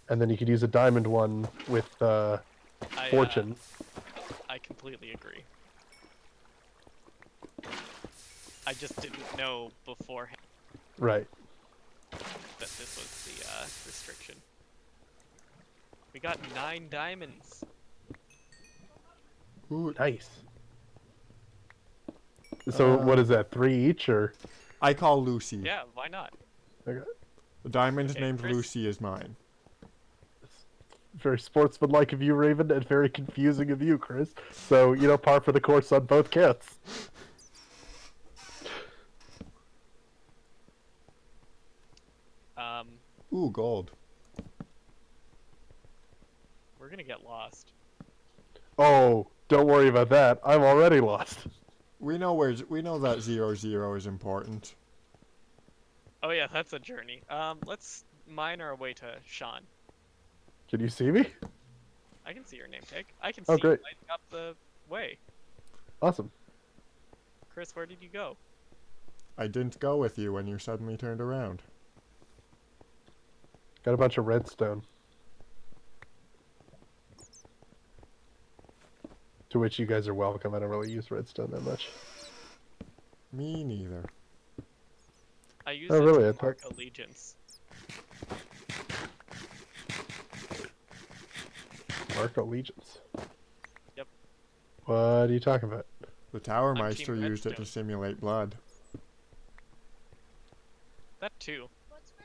And then you could use a diamond one with fortune. I completely agree. I just didn't know beforehand Right. that this was the restriction. We got 9 diamonds. Ooh, Nice. So what Uh, is that? 3 each, or? I call Lucy. Yeah, why not? Okay. The diamond Okay, named Chris. Lucy is mine. Very sportsmanlike of you, Raven, and very confusing of you, Chris. So, you know, par for the course on both counts. Ooh, gold. We're gonna get lost. Oh, don't worry about that. I'm already lost. We know that 0 is important. Oh yeah, that's a journey. Let's mine our way to Sean. Can you see me? I can see your name tag. I can Oh, see great. you lighting up the way. Awesome. Chris, where did you go? I didn't go with you when you suddenly turned around. Got a bunch of redstone. To which you guys are welcome. I don't really use redstone that much. Me neither. I used Oh, it really? to I thought- mark allegiance. Mark allegiance. Yep. What are you talking about? The Tower I'm Meister Team used it to Redstone. simulate blood. That too. What's for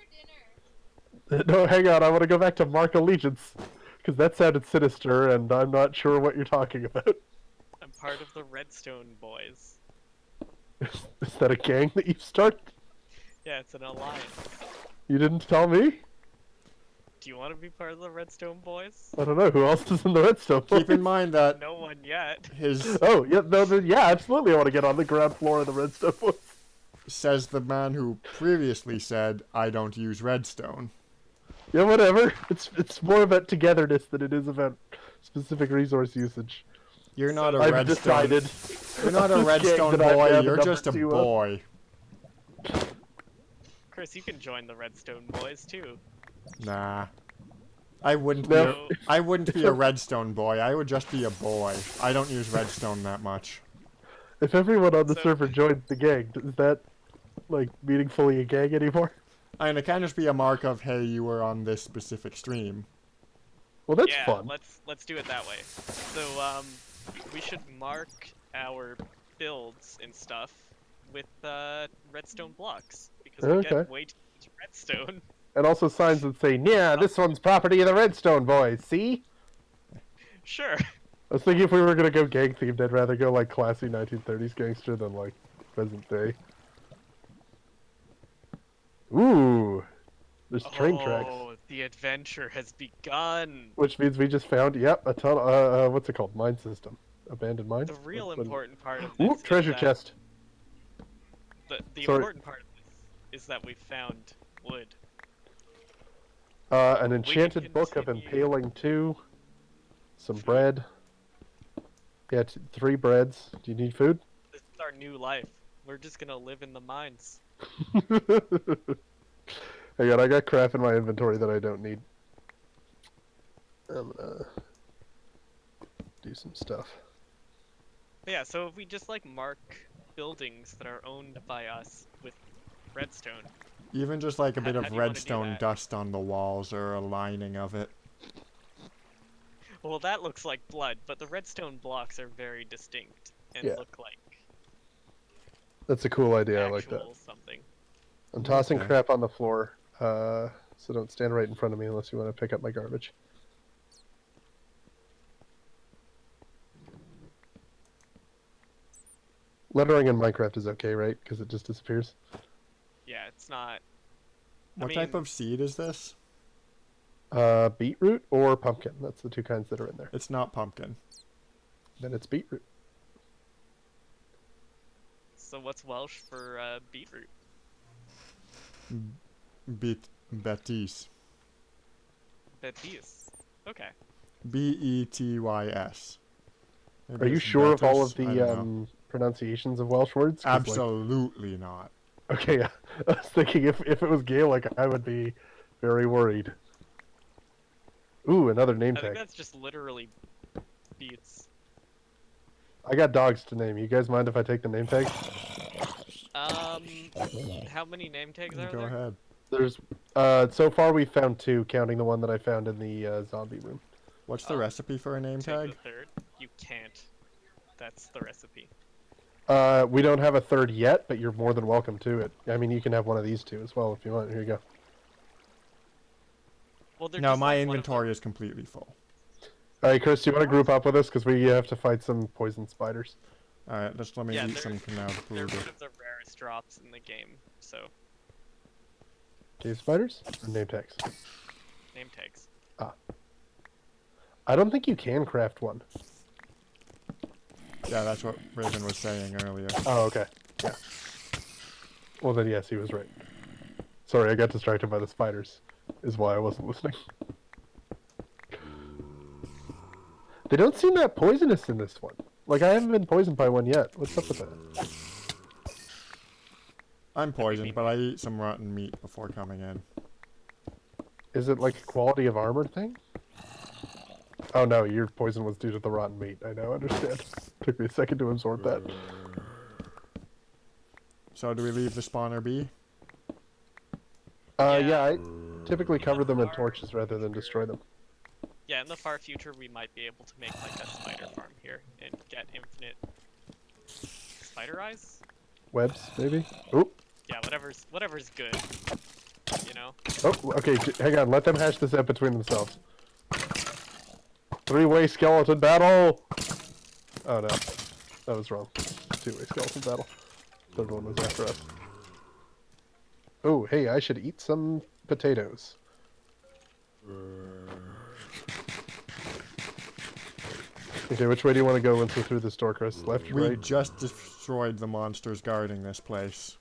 dinner? No, hang on. I want to go back to Mark allegiance. Because that sounded sinister, and I'm not sure what you're talking about. I'm part of the Redstone Boys. Is that a gang that you started? Yeah, it's an alliance. You didn't tell me? Do you want to be part of the Redstone Boys? I don't know. Who else is in the redstone? Keep in boys? mind that No one yet. his Oh, yeah, no, yeah, absolutely. I want to get on the ground floor of the redstone boys. says the man who previously said, I don't use redstone. Yeah, whatever. It's more about togetherness than it is about specific resource usage. You're not a I've redstone. decided. You're not a This gang redstone that I'm boy, now the you're number just a 2 of. boy. Chris, you can join the Redstone Boys too. Nah. I wouldn't No. be I wouldn't be a redstone boy, I would just be a boy. I don't use redstone that much. If everyone on the So- server joins the gang, is that, like, meaningfully a gang anymore? I mean, it can just be a mark of, hey, you were on this specific stream. Well, that's yeah, fun. let's do it that way. So we should mark our builds and stuff with redstone blocks because we Okay. get way too much redstone. And also signs that say, yeah, this one's property of the redstone boys, see? Sure. I was thinking if we were gonna go gang themed, I'd rather go like classy 1930s gangster than like present day. Ooh, there's train tracks, Oh, the adventure has begun. which means we just found a tunnel. What's it called? Mine system, abandoned mine. The real What- important part of Ooh, this treasure is that chest. the Sorry. important part of this is that we found wood. An enchanted book of continue- impaling 2. Some Food. bread. Yeah, 3 breads. Do you need food? This is our new life. We're just gonna live in the mines. Hang on, I got crap in my inventory that I don't need. I'm gonna do some stuff. But yeah, so if we just like mark buildings that are owned by us with redstone. Even just like a bit How of do you wanna do redstone that? dust on the walls or a lining of it. Well, that looks like blood, but the redstone blocks are very distinct and Yeah. look like That's a cool idea. I actual like that. something. I'm tossing Okay. crap on the floor, so don't stand right in front of me unless you want to pick up my garbage. Lettering in Minecraft is okay, right? Because it just disappears. Yeah, it's not. What type mean- of seed is this? Beetroot or pumpkin. That's the two kinds that are in there. It's not pumpkin. Then it's beetroot. So what's Welsh for beetroot? Betis. Betis. Okay. Betys. Are you sure of all of the pronunciations of Welsh words? 'Cause, Absolutely not. okay, I was thinking if it was Gaelic, I would be very worried. Ooh, another name I think tag. that's just literally beets. I got dogs to name. You guys mind if I take the name tag? How many name tags are Go there? ahead. There's, so far we found 2, counting the one that I found in the zombie room. What's the Oh, recipe for a name Take tag? the third. You can't. That's the recipe. We don't have a third yet, but you're more than welcome to it. I mean, you can have one of these 2 as well if you want. Here you go. Well, they're No, just my like one of inventory is completely full. All right, Chris, do you want to group up with us because we have to fight some poison spiders? Alright, just let me Yeah, eat they're- some They're canal one of the rarest drops in the game, so Cave spiders or name tags? name tags. I don't think you can craft one. Yeah, that's what Raven was saying earlier. Oh, okay. Yeah. Well, then yes, he was right. Sorry, I got distracted by the spiders. Is why I wasn't listening. They don't seem that poisonous in this one. Like, I haven't been poisoned by one yet. What's up with that? I'm poisoned, but I eat some rotten meat before coming in. Is it like a quality of armor thing? Oh no, your poison was due to the rotten meat. I now understand. Took me a second to absorb that. So do we leave the spawner be? Yeah, I typically cover them in torches rather than destroy them. Yeah, in the far future, we might be able to make like a spider farm here and get infinite spider eyes. Webs, maybe? Oop. Yeah, whatever's good. You know. Oh, okay, hang on. Let them hash this out between themselves. 3-way skeleton battle! Oh no. That was wrong. 2-way skeleton battle. Third one was after us. Oh, hey, I should eat some potatoes. Okay, which way do you want to go once we're through this door, Chris? Left, We right? just destroyed the monsters guarding this place.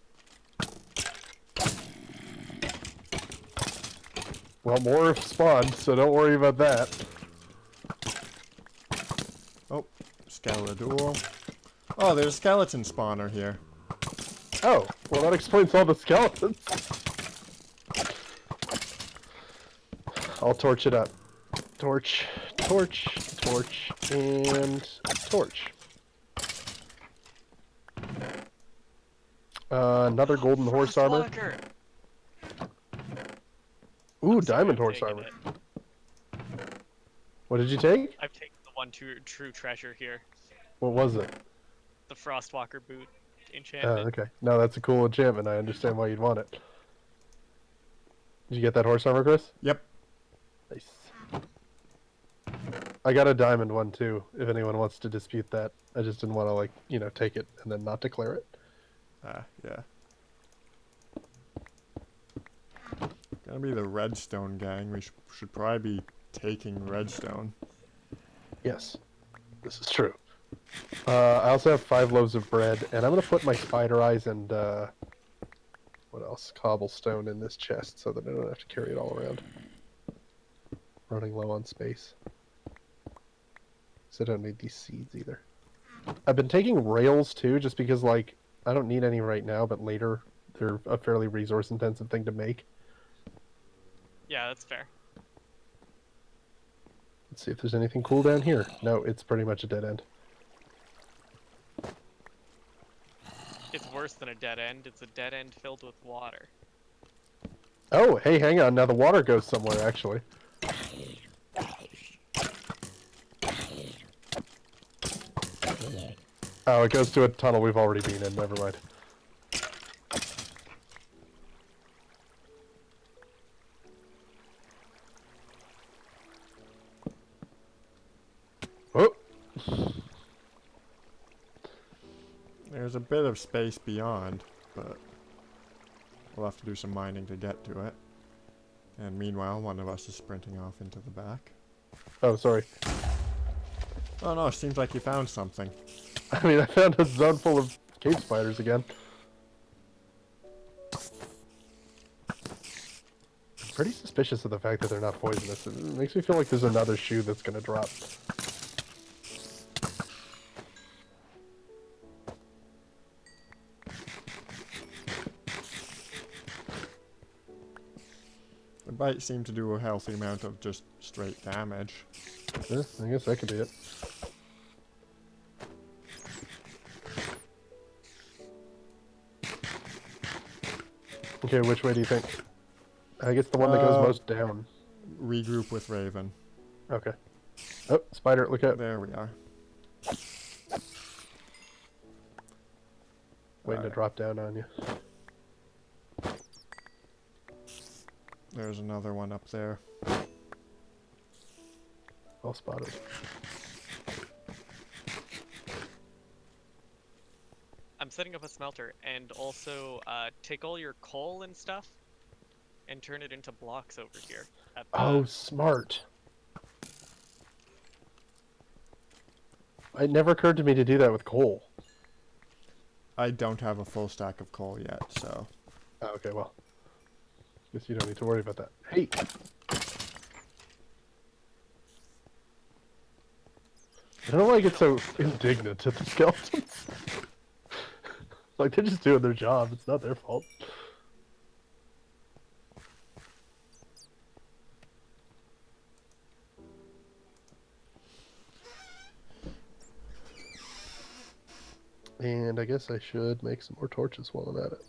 Well, more have spawned, so don't worry about that. Oh, Skeletor. Oh, there's a skeleton spawner here. Oh, well that explains all the skeletons. I'll torch it up. Torch, torch, torch, and torch. Another golden horse armor. Frostwalker! Ooh, I'm sorry, diamond I'm horse taking armor. it. What did you take? I've taken the one true treasure here. What was it? The Frostwalker boot Oh, enchantment. okay. No, that's a cool enchantment. I understand why you'd want it. Did you get that horse armor, Chris? Yep. Nice. I got a diamond one too, if anyone wants to dispute that. I just didn't want to, like, you know, take it and then not declare it. Yeah. Gonna be the redstone gang. We should probably be taking redstone. Yes, this is true. I also have 5 loaves of bread, and I'm gonna put my spider eyes and what else? Cobblestone in this chest so that I don't have to carry it all around. Running low on space. So I don't need these seeds either. I've been taking rails too, just because like I don't need any right now, but later they're a fairly resource intensive thing to make. Yeah, that's fair. Let's see if there's anything cool down here. No, it's pretty much a dead end. It's worse than a dead end. It's a dead end filled with water. Oh, hey, hang on. Now the water goes somewhere, actually. Oh, it goes to a tunnel we've already been in. Never mind. Oh! There's a bit of space beyond, but we'll have to do some mining to get to it. And meanwhile, one of us is sprinting off into the back. Oh, sorry. Oh no, seems like you found something. I mean, I found a zone full of cave spiders again. I'm pretty suspicious of the fact that they're not poisonous. It makes me feel like there's another shoe that's gonna drop. The bite seemed to do a healthy amount of just straight damage. Yeah, I guess that could be it. Okay, which way do you think? I guess the one that goes most down. Regroup with Raven. Okay. Oh, spider, look out. There we are. Waiting to Alright. drop down on you. There's another one up there. Well spotted. I'm setting up a smelter, and also take all your coal and stuff, and turn it into blocks over here. At the... Oh, smart. It never occurred to me to do that with coal. I don't have a full stack of coal yet, so... Oh, okay, well. Guess you don't need to worry about that. Hey! I don't know why I get so indignant at the skeletons. Like, they're just doing their job. It's not their fault. And I guess I should make some more torches while I'm at it.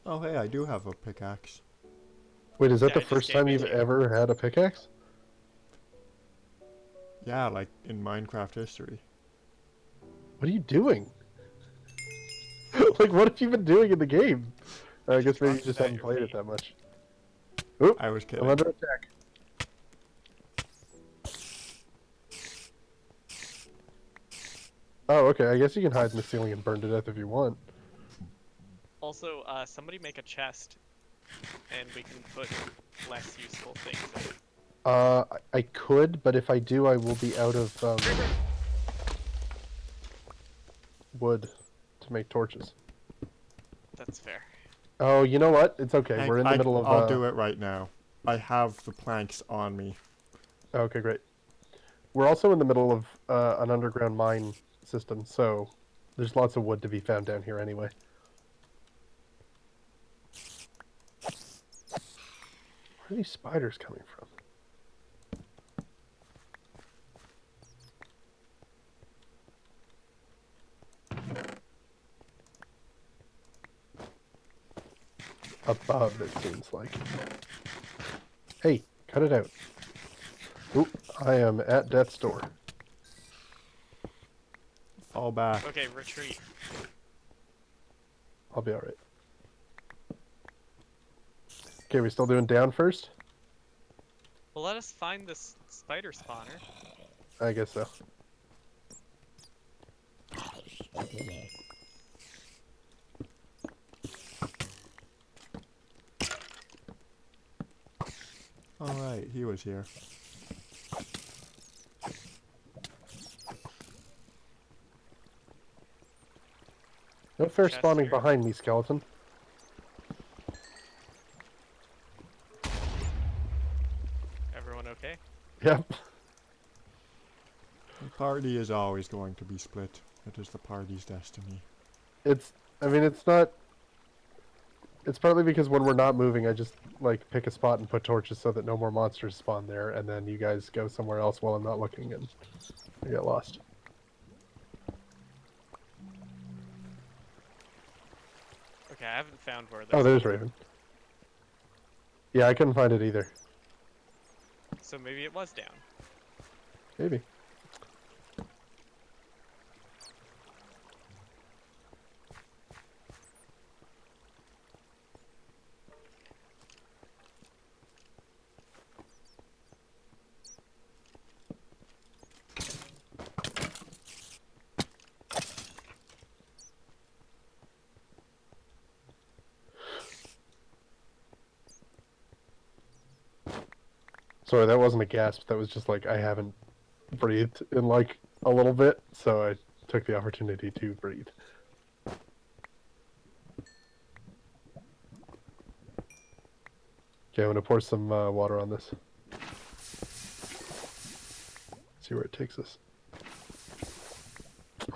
Oh hey, I do have a pickaxe. Wait, is that Yeah, the I just first gave time it you've to you. ever had a pickaxe? Yeah, like in Minecraft history. What are you doing? Like, what have you been doing in the game? I guess maybe you dropped just it at haven't your played it feet. that much. Oop, I was I'm kidding. under attack. Oh, okay. I guess you can hide in the ceiling and burn to death if you want. Also, somebody make a chest, and we can put less useful things in it. I could, but if I do, I will be out of wood to make torches. That's fair. Oh, you know what? It's okay. We're in the middle of. I'll do it right now. I have the planks on me. Okay, great. We're also in the middle of an underground mine system, so there's lots of wood to be found down here anyway. Where are these spiders coming from? Above, it seems like. Hey, cut it out. Oop, I am at death's door. Fall back. Okay, retreat. I'll be alright. Okay, we still doing down first? Well, let us find this spider spawner. I guess so. Alright, he was here. No fair Chest spawning here. behind me, skeleton. Everyone okay? Yep. The party is always going to be split. It is the party's destiny. I mean, it's not... It's partly because when we're not moving, I just, like, pick a spot and put torches so that no more monsters spawn there, and then you guys go somewhere else while I'm not looking, and I get lost. Okay, I haven't found where this. Oh, there's Raven. Yeah, I couldn't find it either. So maybe it was down. Maybe. Sorry, that wasn't a gasp. That was just like I haven't breathed in like a little bit, so I took the opportunity to breathe. Okay, I'm gonna pour some water on this. See where it takes us.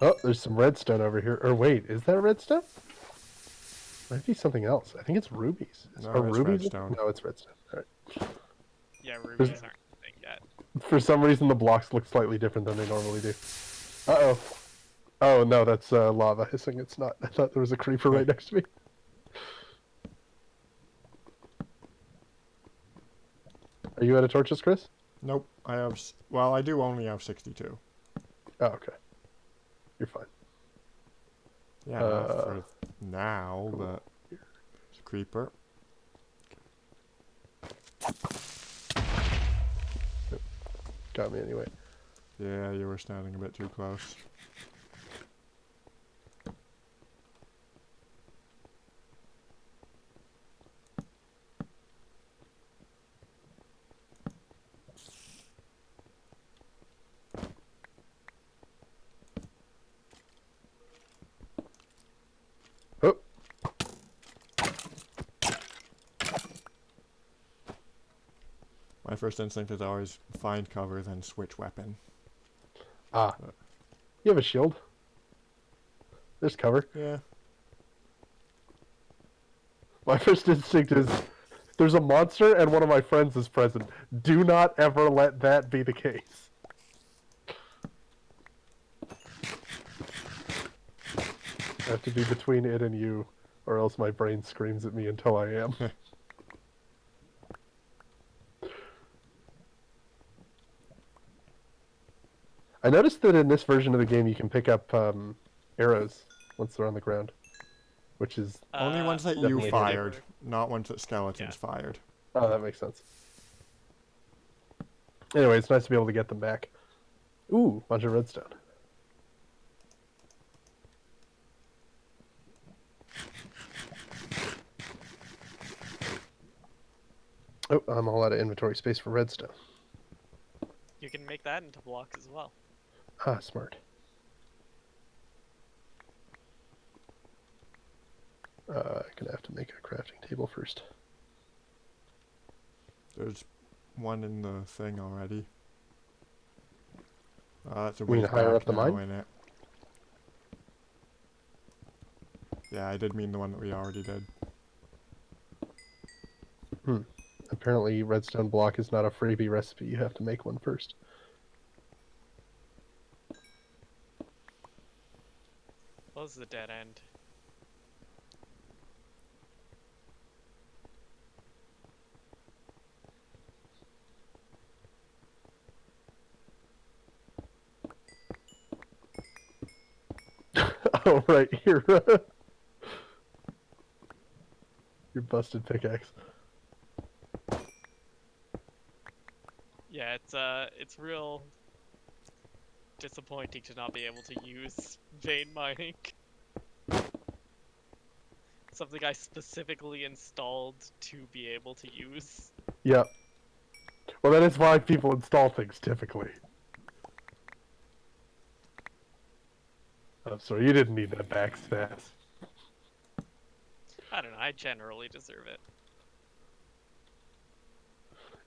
Oh, there's some redstone over here. Or wait, is that redstone? Might be something else. I think it's rubies. No, Are it's rubies? redstone. No, it's redstone. All right. Yeah, rubies aren't a thing yet. For some reason, the blocks look slightly different than they normally do. Uh-oh. Oh, no, that's lava hissing. It's not. I thought there was a creeper right next to me. Are you out of torches, Chris? Nope. I have. Well, I do only have 62. Oh, okay. You're fine. Yeah, not for now, but it's a creeper. Got me anyway. Yeah, you were standing a bit too close. Oh, My first instinct is always find cover, then switch weapon. ah. You have a shield. There's cover. Yeah. My first instinct is there's a monster and one of my friends is present. Do not ever let that be the case. I have to be between it and you, or else my brain screams at me until I am. I noticed that in this version of the game you can pick up arrows once they're on the ground, which is... Only ones that you definitely fired, not ones that skeletons Yeah. fired. Oh, that makes sense. Anyway, it's nice to be able to get them back. Ooh, bunch of redstone. Oh, I'm all out of inventory space for redstone. You can make that into blocks as well. Ah, smart. Gonna have to make a crafting table first. There's one in the thing already. That's a You mean ways higher back up the now, mine? innit? Yeah, I did mean the one that we already did. Apparently, redstone block is not a freebie recipe. You have to make one first. Well, this is a dead end. Oh, right, your your busted pickaxe. Yeah, it's real disappointing to not be able to use vein mining. Something I specifically installed to be able to use. Yep. Well, that is why people install things typically. I'm sorry, you didn't need that backspass. I don't know, I generally deserve it.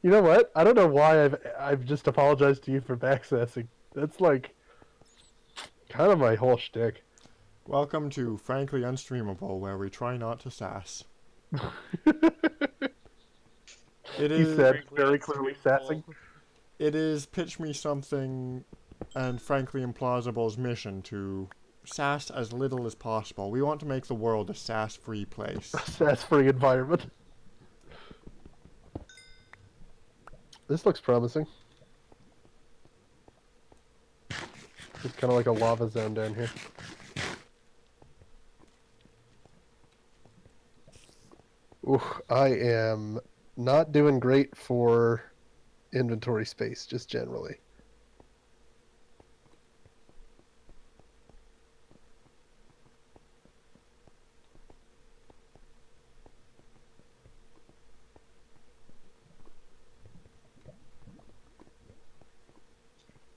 You know what? I don't know why I've just apologized to you for backsassing. That's like kind of my whole shtick. Welcome to Frankly Unstreamable, where we try not to sass. It He is. said Frankly, very that's clearly too sassing. full. It is Pitch Me Something and Frankly Implausible's mission to sass as little as possible. We want to make the world a sass-free place. Sass-free environment. This looks promising. It's kind of like a lava zone down here. Ooh, I am not doing great for inventory space, just generally.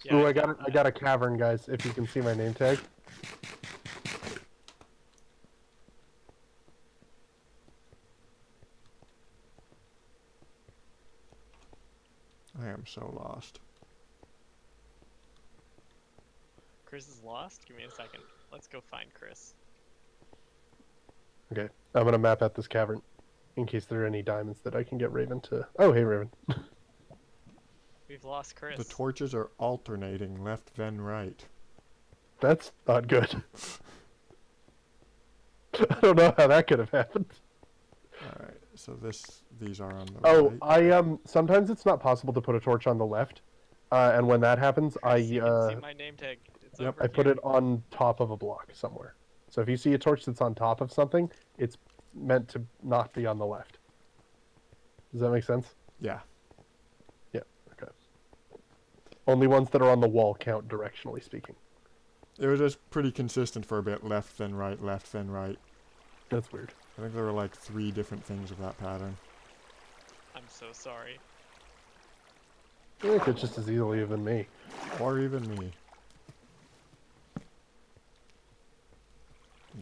Yeah, Ooh, I found got a cavern, guys. If you can see my name tag. I am so lost. Chris is lost? Give me a second. Let's go find Chris. Okay, I'm gonna map out this cavern in case there are any diamonds that I can get Raven to. Oh, hey, Raven. We've lost Chris. The torches are alternating left then right. That's not good. I don't know how that could have happened. Alright, so these are on the Oh, right. sometimes it's not possible to put a torch on the left, and when that happens, Chris, you can see my name tag. It's Yep. over I put here. it on top of a block somewhere. So if you see a torch that's on top of something, it's meant to not be on the left. Does that make sense? Yeah. Yeah. Okay. Only ones that are on the wall count directionally speaking. It was just pretty consistent for a bit. Left then right, left then right. That's weird. I think there were like 3 different things of that pattern. I'm so sorry. I think it's just as easily have been me. Or even me.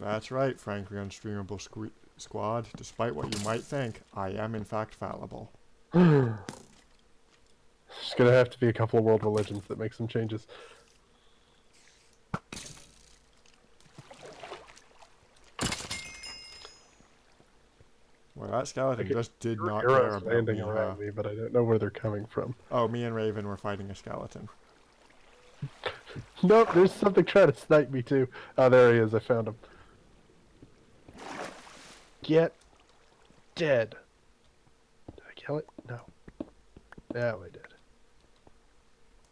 That's right, frankly unstreamable squad. Despite what you might think, I am in fact fallible. There's gonna have to be a couple of world religions that make some changes. Well, that skeleton Okay, just did There are not care arrows about landing me, huh? around me, but I don't know where they're coming from. Oh, me and Raven were fighting a skeleton. Nope, there's something trying to snipe me too. Oh, there he is. I found him. Get dead. Did I kill it? No. No, I did.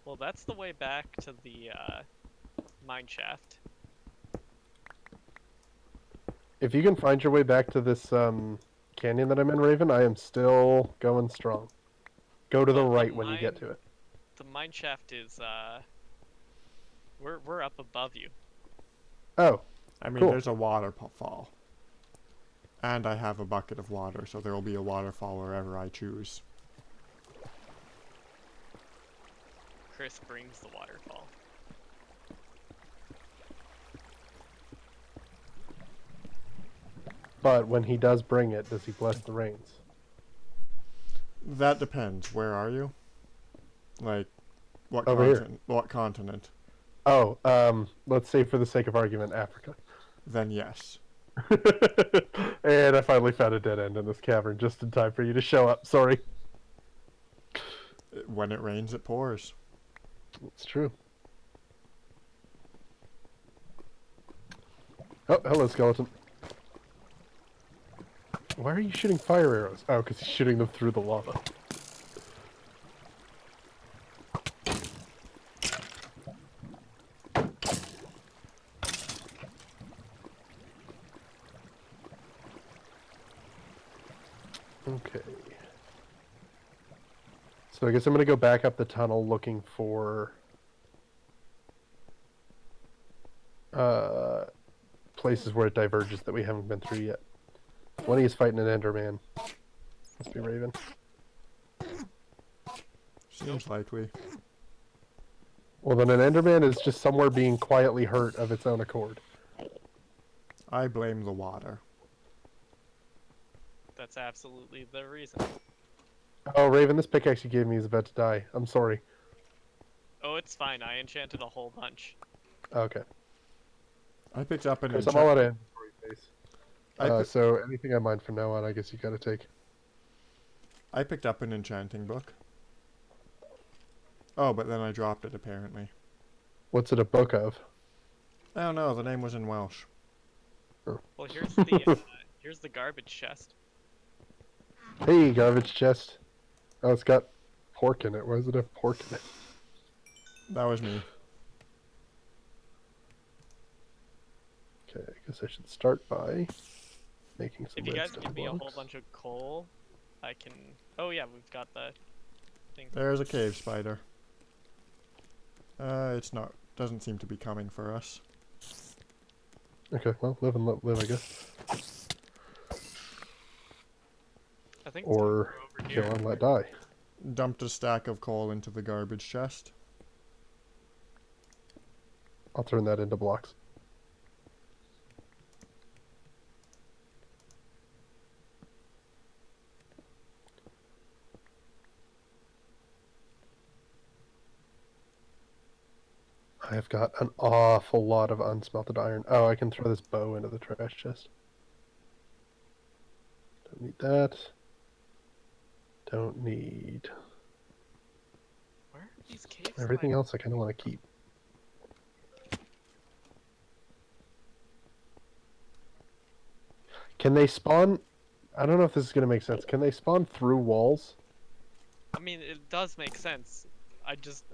Well, that's the way back to the mine shaft. If you can find your way back to this canyon that I'm in, Raven, I am still going strong. Go to the Well, the right when you get mine- to it. The mine shaft is we're up above you. Oh, I mean, Cool. there's a waterfall. And I have a bucket of water, so there will be a waterfall wherever I choose. Chris brings the waterfall. but when he does bring it, does he bless the rains? That depends. Where are you? Like, what Over here. continent? What continent? Oh, let's say for the sake of argument, Africa. Then yes. And I finally found a dead end in this cavern just in time for you to show up. Sorry. When it rains, it pours. It's true. Oh, hello, skeleton. Why are you shooting fire arrows? Oh, because he's shooting them through the lava. Okay. So I guess I'm going to go back up the tunnel looking for places where it diverges that we haven't been through yet. One is fighting an Enderman. Must be Raven. Seems likely. Well, then an Enderman is just somewhere being quietly hurt of its own accord. I blame the water. That's absolutely the reason. Oh, Raven, this pickaxe you gave me is about to die. I'm sorry. Oh, it's fine. I enchanted a whole bunch. Okay. I picked up an Chris, I'm all out of enchant. inventory space. I, pi- So anything I mine from now on, I guess you gotta take. I picked up an enchanting book. Oh, but then I dropped it apparently. What's it a book of? I don't know. The name was in Welsh. Well, here's the garbage chest. Hey, garbage chest. Oh, it's got pork in it. Why does it have pork in it? That was me. Okay, I guess I should start by making some If you guys redstone give me a whole blocks. bunch of coal, I can. Oh yeah, we've got the thing. There's a cave spider. It's not. Doesn't seem to be coming for us. Okay, well, live and let live, I guess. I think it's gonna Or go over kill here. and let die. Dumped a stack of coal into the garbage chest. I'll turn that into blocks. I've got an awful lot of unsmelted iron. Oh, I can throw this bow into the trash chest. Don't need that. Don't need Where are these caves? everything else. I kind of want to keep. Can they spawn? I don't know if this is going to make sense. Can they spawn through walls? I mean, it does make sense. I just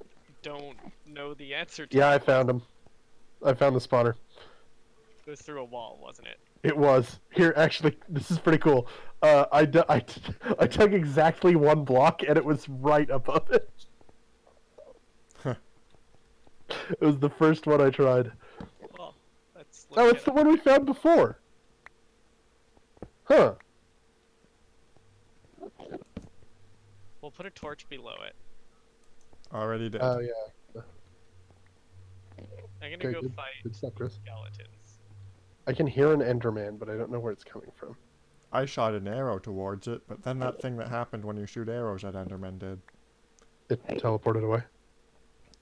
don't know the answer to Yeah, I that. found them. I found the spawner. It was through a wall, wasn't it? It was. Here, actually, this is pretty cool. I took exactly one block, and it was right above it. Huh. It was the first one I tried. Well, let's Oh, look it's the one we found before. Huh. We'll put a torch below it. Already did. Oh, yeah. I'm gonna Okay, go good. fight Good stuff, Chris. skeletons. I can hear an Enderman, but I don't know where it's coming from. I shot an arrow towards it, but then that thing that happened when you shoot arrows at Endermen did. It teleported away.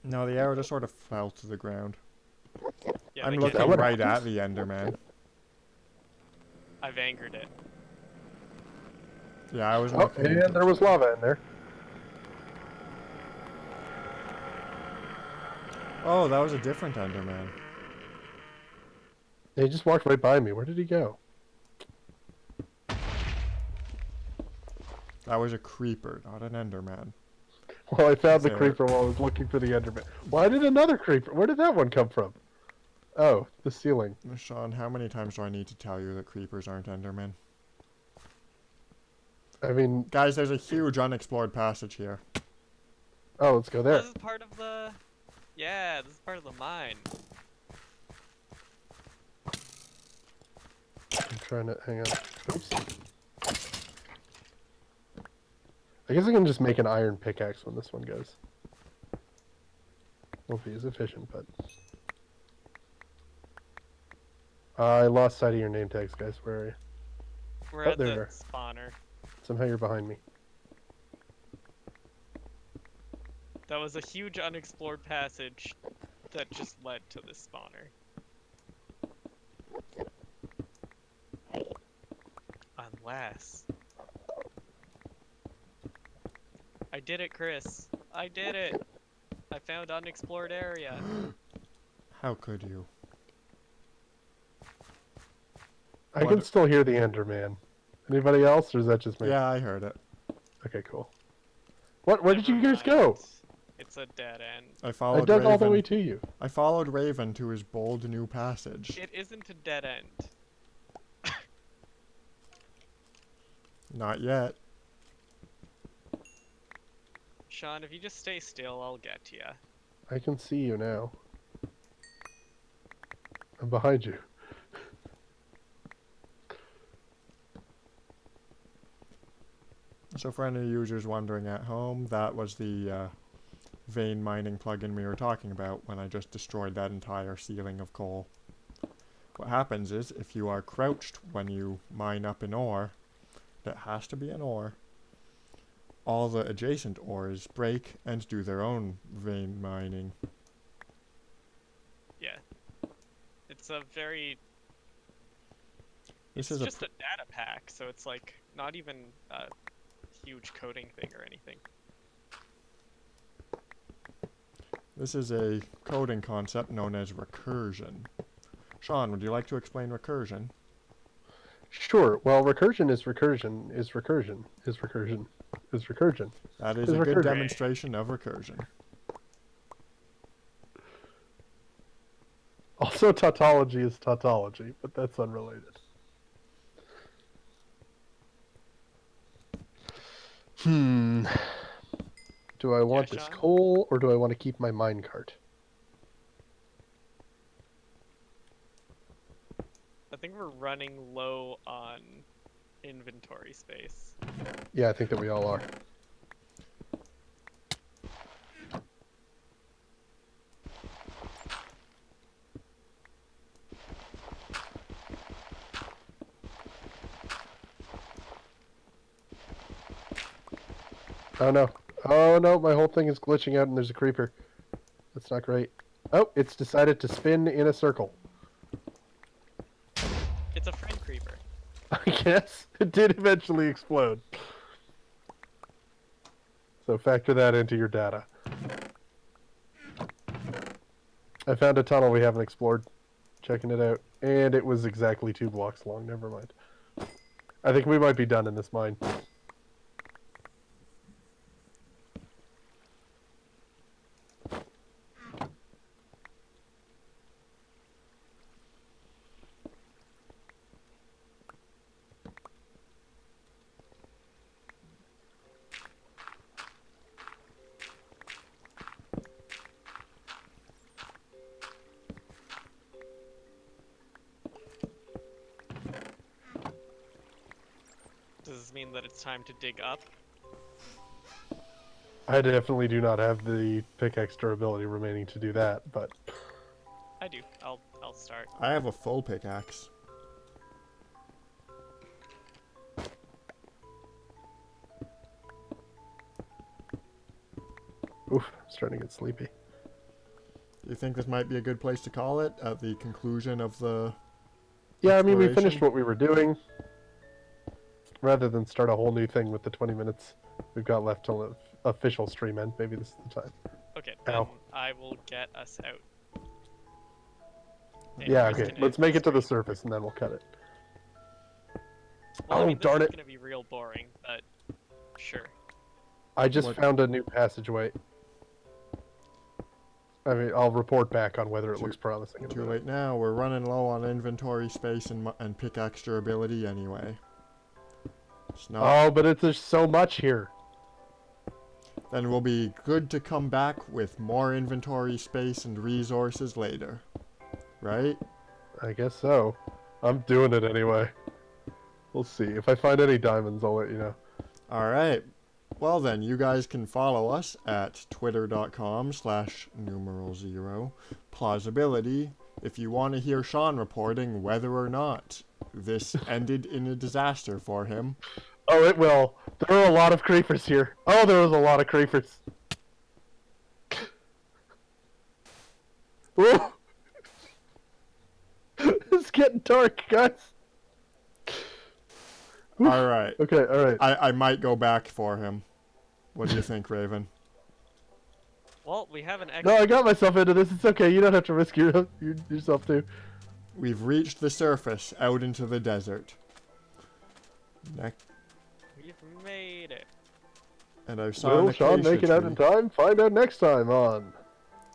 No, the arrow just sort of fell to the ground. Yeah, I'm they looking can't- what right happens? at the Enderman. I've angered it. Yeah, I was Oh, looking and into there was lava in there. Oh, that was a different Enderman. He just walked right by me. Where did he go? That was a creeper, not an Enderman. Well, I found the Fair. creeper while I was looking for the Enderman. Why did another creeper? Where did that one come from? Oh, the ceiling. Sean, how many times do I need to tell you that creepers aren't Endermen? I mean, Guys, there's a huge unexplored passage here. oh, let's go there. This is part of the... Yeah, this is part of the mine. I'm trying to hang on. Oops. I guess I can just make an iron pickaxe when this one goes. Won't be as efficient, but I lost sight of your name tags, guys. Where are you? We're Oh, at there the you are. spawner. Somehow you're behind me. That was a huge unexplored passage that just led to this spawner. Unless... I did it, Chris. I did it. I found unexplored area. How could you? I What- can still hear the Enderman. Anybody else, or is that just me? Yeah, I heard it. Okay, cool. What? Where did you Never guys go? mind. It's a dead end. I I followed dug Raven. all the way to you. I followed Raven to his bold new passage. It isn't a dead end. Not yet. Sean, if you just stay still, I'll get to ya. I can see you now. I'm behind you. So for any users wondering at home, that was the vein mining plugin we were talking about when I just destroyed that entire ceiling of coal. What happens is, if you are crouched when you mine up an ore, that has to be an ore, all the adjacent ores break and do their own vein mining. Yeah. It's a very... This it's is a just a data pack, so it's like not even a huge coding thing or anything. This is a coding concept known as recursion. Sean, would you like to explain recursion? Sure. Well, recursion is recursion is recursion is recursion is recursion. That is Is a good recursion. demonstration of recursion. Also, tautology is tautology, but that's unrelated. Hmm. Do I want this Sean? coal, or do I want to keep my minecart? I think we're running low on inventory space. Yeah, I think that we all are. Oh no. Oh no, my whole thing is glitching out and there's a creeper. That's not great. Oh, it's decided to spin in a circle. It's a friend creeper. I guess it did eventually explode. So factor that into your data. I found a tunnel we haven't explored. Checking it out. And it was exactly 2 blocks long. Never mind. I think we might be done in this mine. Does this mean that it's time to dig up? I definitely do not have the pickaxe durability remaining to do that, but I do. I'll start. I have a full pickaxe. oof, I'm starting to get sleepy. Do you think this might be a good place to call it at the conclusion of the Yeah, I mean, we exploration? finished what we were doing. Rather than start a whole new thing with the 20 minutes we've got left till the official stream end, maybe this is the time. Okay, then Ow. I will get us out. And Yeah, Kristen okay. Let's ends make it to the stream. surface and then we'll cut it. Well, I Oh, mean, darn this it. is gonna be real boring, but sure. I just What- found a new passageway. I mean, I'll report back on whether it Too- looks promising. in a Too minute. late now. We're running low on inventory space and pickaxe durability anyway. It's not. Oh, but it's just so much here. Then we'll be good to come back with more inventory space and resources later. Right? I guess so. I'm doing it anyway. We'll see. If I find any diamonds, I'll let you know. Alright. Well then, you guys can follow us at twitter.com/0 plausibility if you want to hear Sean reporting whether or not this ended in a disaster for him. Oh, it will. There are a lot of creepers here. Oh, there was a lot of creepers. Ooh. It's getting dark, guys. Alright. Okay, alright. I might go back for him. What do you think, Raven? Well, we have an No, exit. I got myself into this. It's okay. You don't have to risk yourself too. We've reached the surface, out into the desert. We've made it. And I saw an Will Sean acacia make it out in tree. time? Find out next time on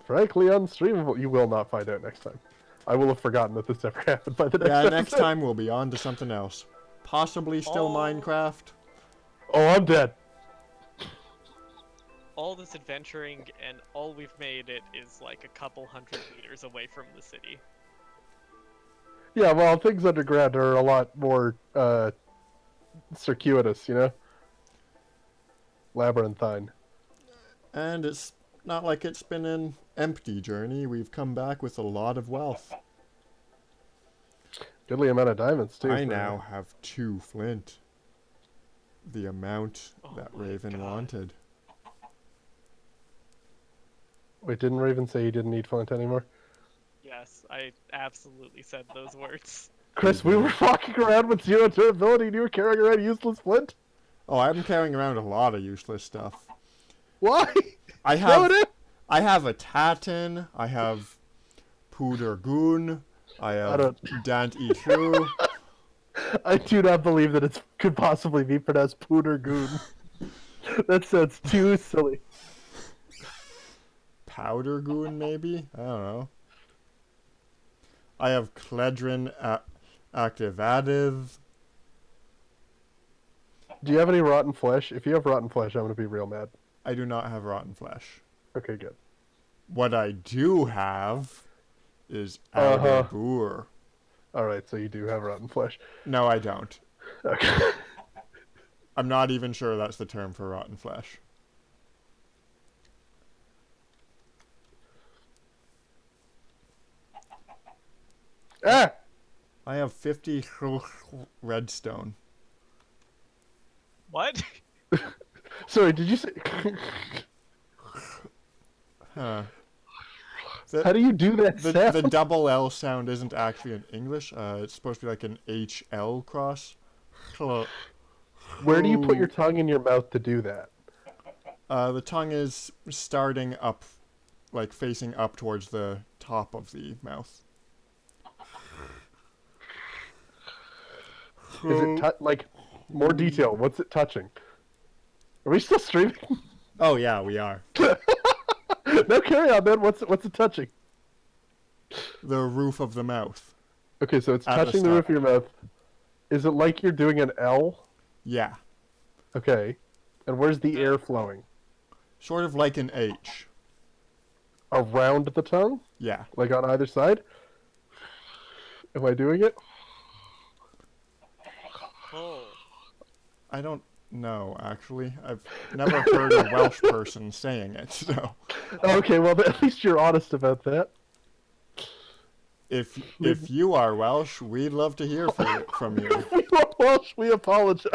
Frankly Unstreamable. You will not find out next time. I will have forgotten that this ever happened by the next Yeah, episode. next time we'll be on to something else. Possibly still Oh. Minecraft. Oh, I'm dead. All this adventuring and all we've made it is like a couple 100 meters away from the city. Yeah, well, things underground are a lot more circuitous, you know? Labyrinthine. And it's not like it's been an empty journey. We've come back with a lot of wealth. Goodly amount of diamonds, too. I for- now have 2 flint. The amount Oh that my Raven God. wanted. Wait, didn't Raven say he didn't need flint anymore? Yes, I absolutely said those words. Chris, we were walking around with 0 durability and you were carrying around useless flint? Oh, I'm carrying around a lot of useless stuff. Why? I Throw have it in! I have a tatin, I have Puder Goon, I have don't- Dant Etru. I do not believe that it could possibly be pronounced Pooter Goon. That sounds too silly. Powder Goon, maybe? I don't know. I have Cledrin Activative. Do you have any rotten flesh? If you have rotten flesh, I'm gonna be real mad. I do not have Rotten Flesh. Okay, good. What I do have is Uh-huh. Adabur. Alright, so you do have rotten flesh. No, I don't. Okay. I'm not even sure that's the term for rotten flesh. Ah! I have 50 redstone. What? Sorry, did you say? Huh. How do you do that The sound? double L sound isn't actually in English. It's supposed to be like an HL cross. Where do you put your tongue in your mouth to do that? The tongue is starting up, like facing up towards the top of the mouth. Is it like more detail? What's it touching? Are we still streaming? Oh yeah, we are. No, carry on, man. What's it touching? The roof of the mouth. Okay, so it's At the touching the roof of start. your mouth. Is it like you're doing an L? Yeah. Okay. And where's the air flowing? Sort of like an H. Around the tongue? Yeah. Like on either side? Am I doing it? Oh. I don't know, actually. I've never heard a Welsh person saying it, so Okay, well, at least you're honest about that. if you are Welsh, we'd love to hear from you. If we are Welsh, we apologize.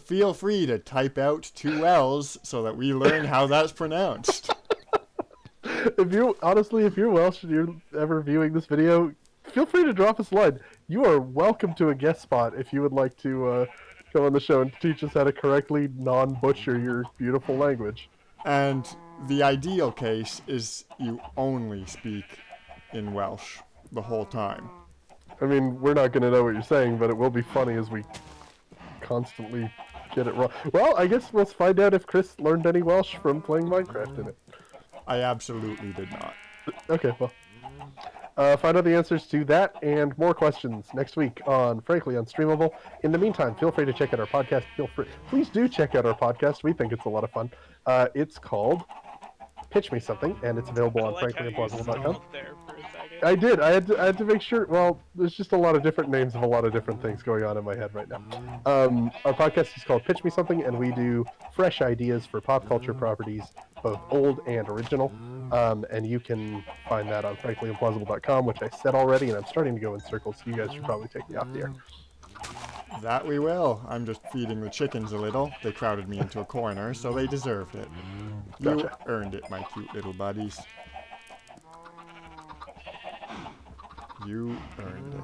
Feel free to type out 2 L's so that we learn how that's pronounced. If you're Welsh and you're ever viewing this video, feel free to drop us a line. You are welcome to a guest spot if you would like to come on the show and teach us how to correctly non-butcher your beautiful language. And the ideal case is you only speak in Welsh the whole time. I mean, we're not going to know what you're saying, but it will be funny as we constantly get it wrong. Well, I guess we'll find out if Chris learned any Welsh from playing Minecraft in it. I absolutely did not. Okay, well. Find out the answers to that and more questions next week on Frankly Unstreamable. In the meantime, feel free to check out our podcast. Please do check out our podcast. We think it's a lot of fun. It's called Pitch Me Something, and it's available on I like how you franklyimplausible.com. stalled there for a second. I did. I had to make sure. Well, there's just a lot of different names of a lot of different things going on in my head right now. Our podcast is called Pitch Me Something, and we do fresh ideas for pop culture properties, both old and original. And you can find that on franklyimplausible.com, which I said already, and I'm starting to go in circles, so you guys should probably take me off the air. That we will. I'm just feeding the chickens a little. They crowded me into a corner, so they deserved it. You Gotcha. earned it, my cute little buddies. You earned it.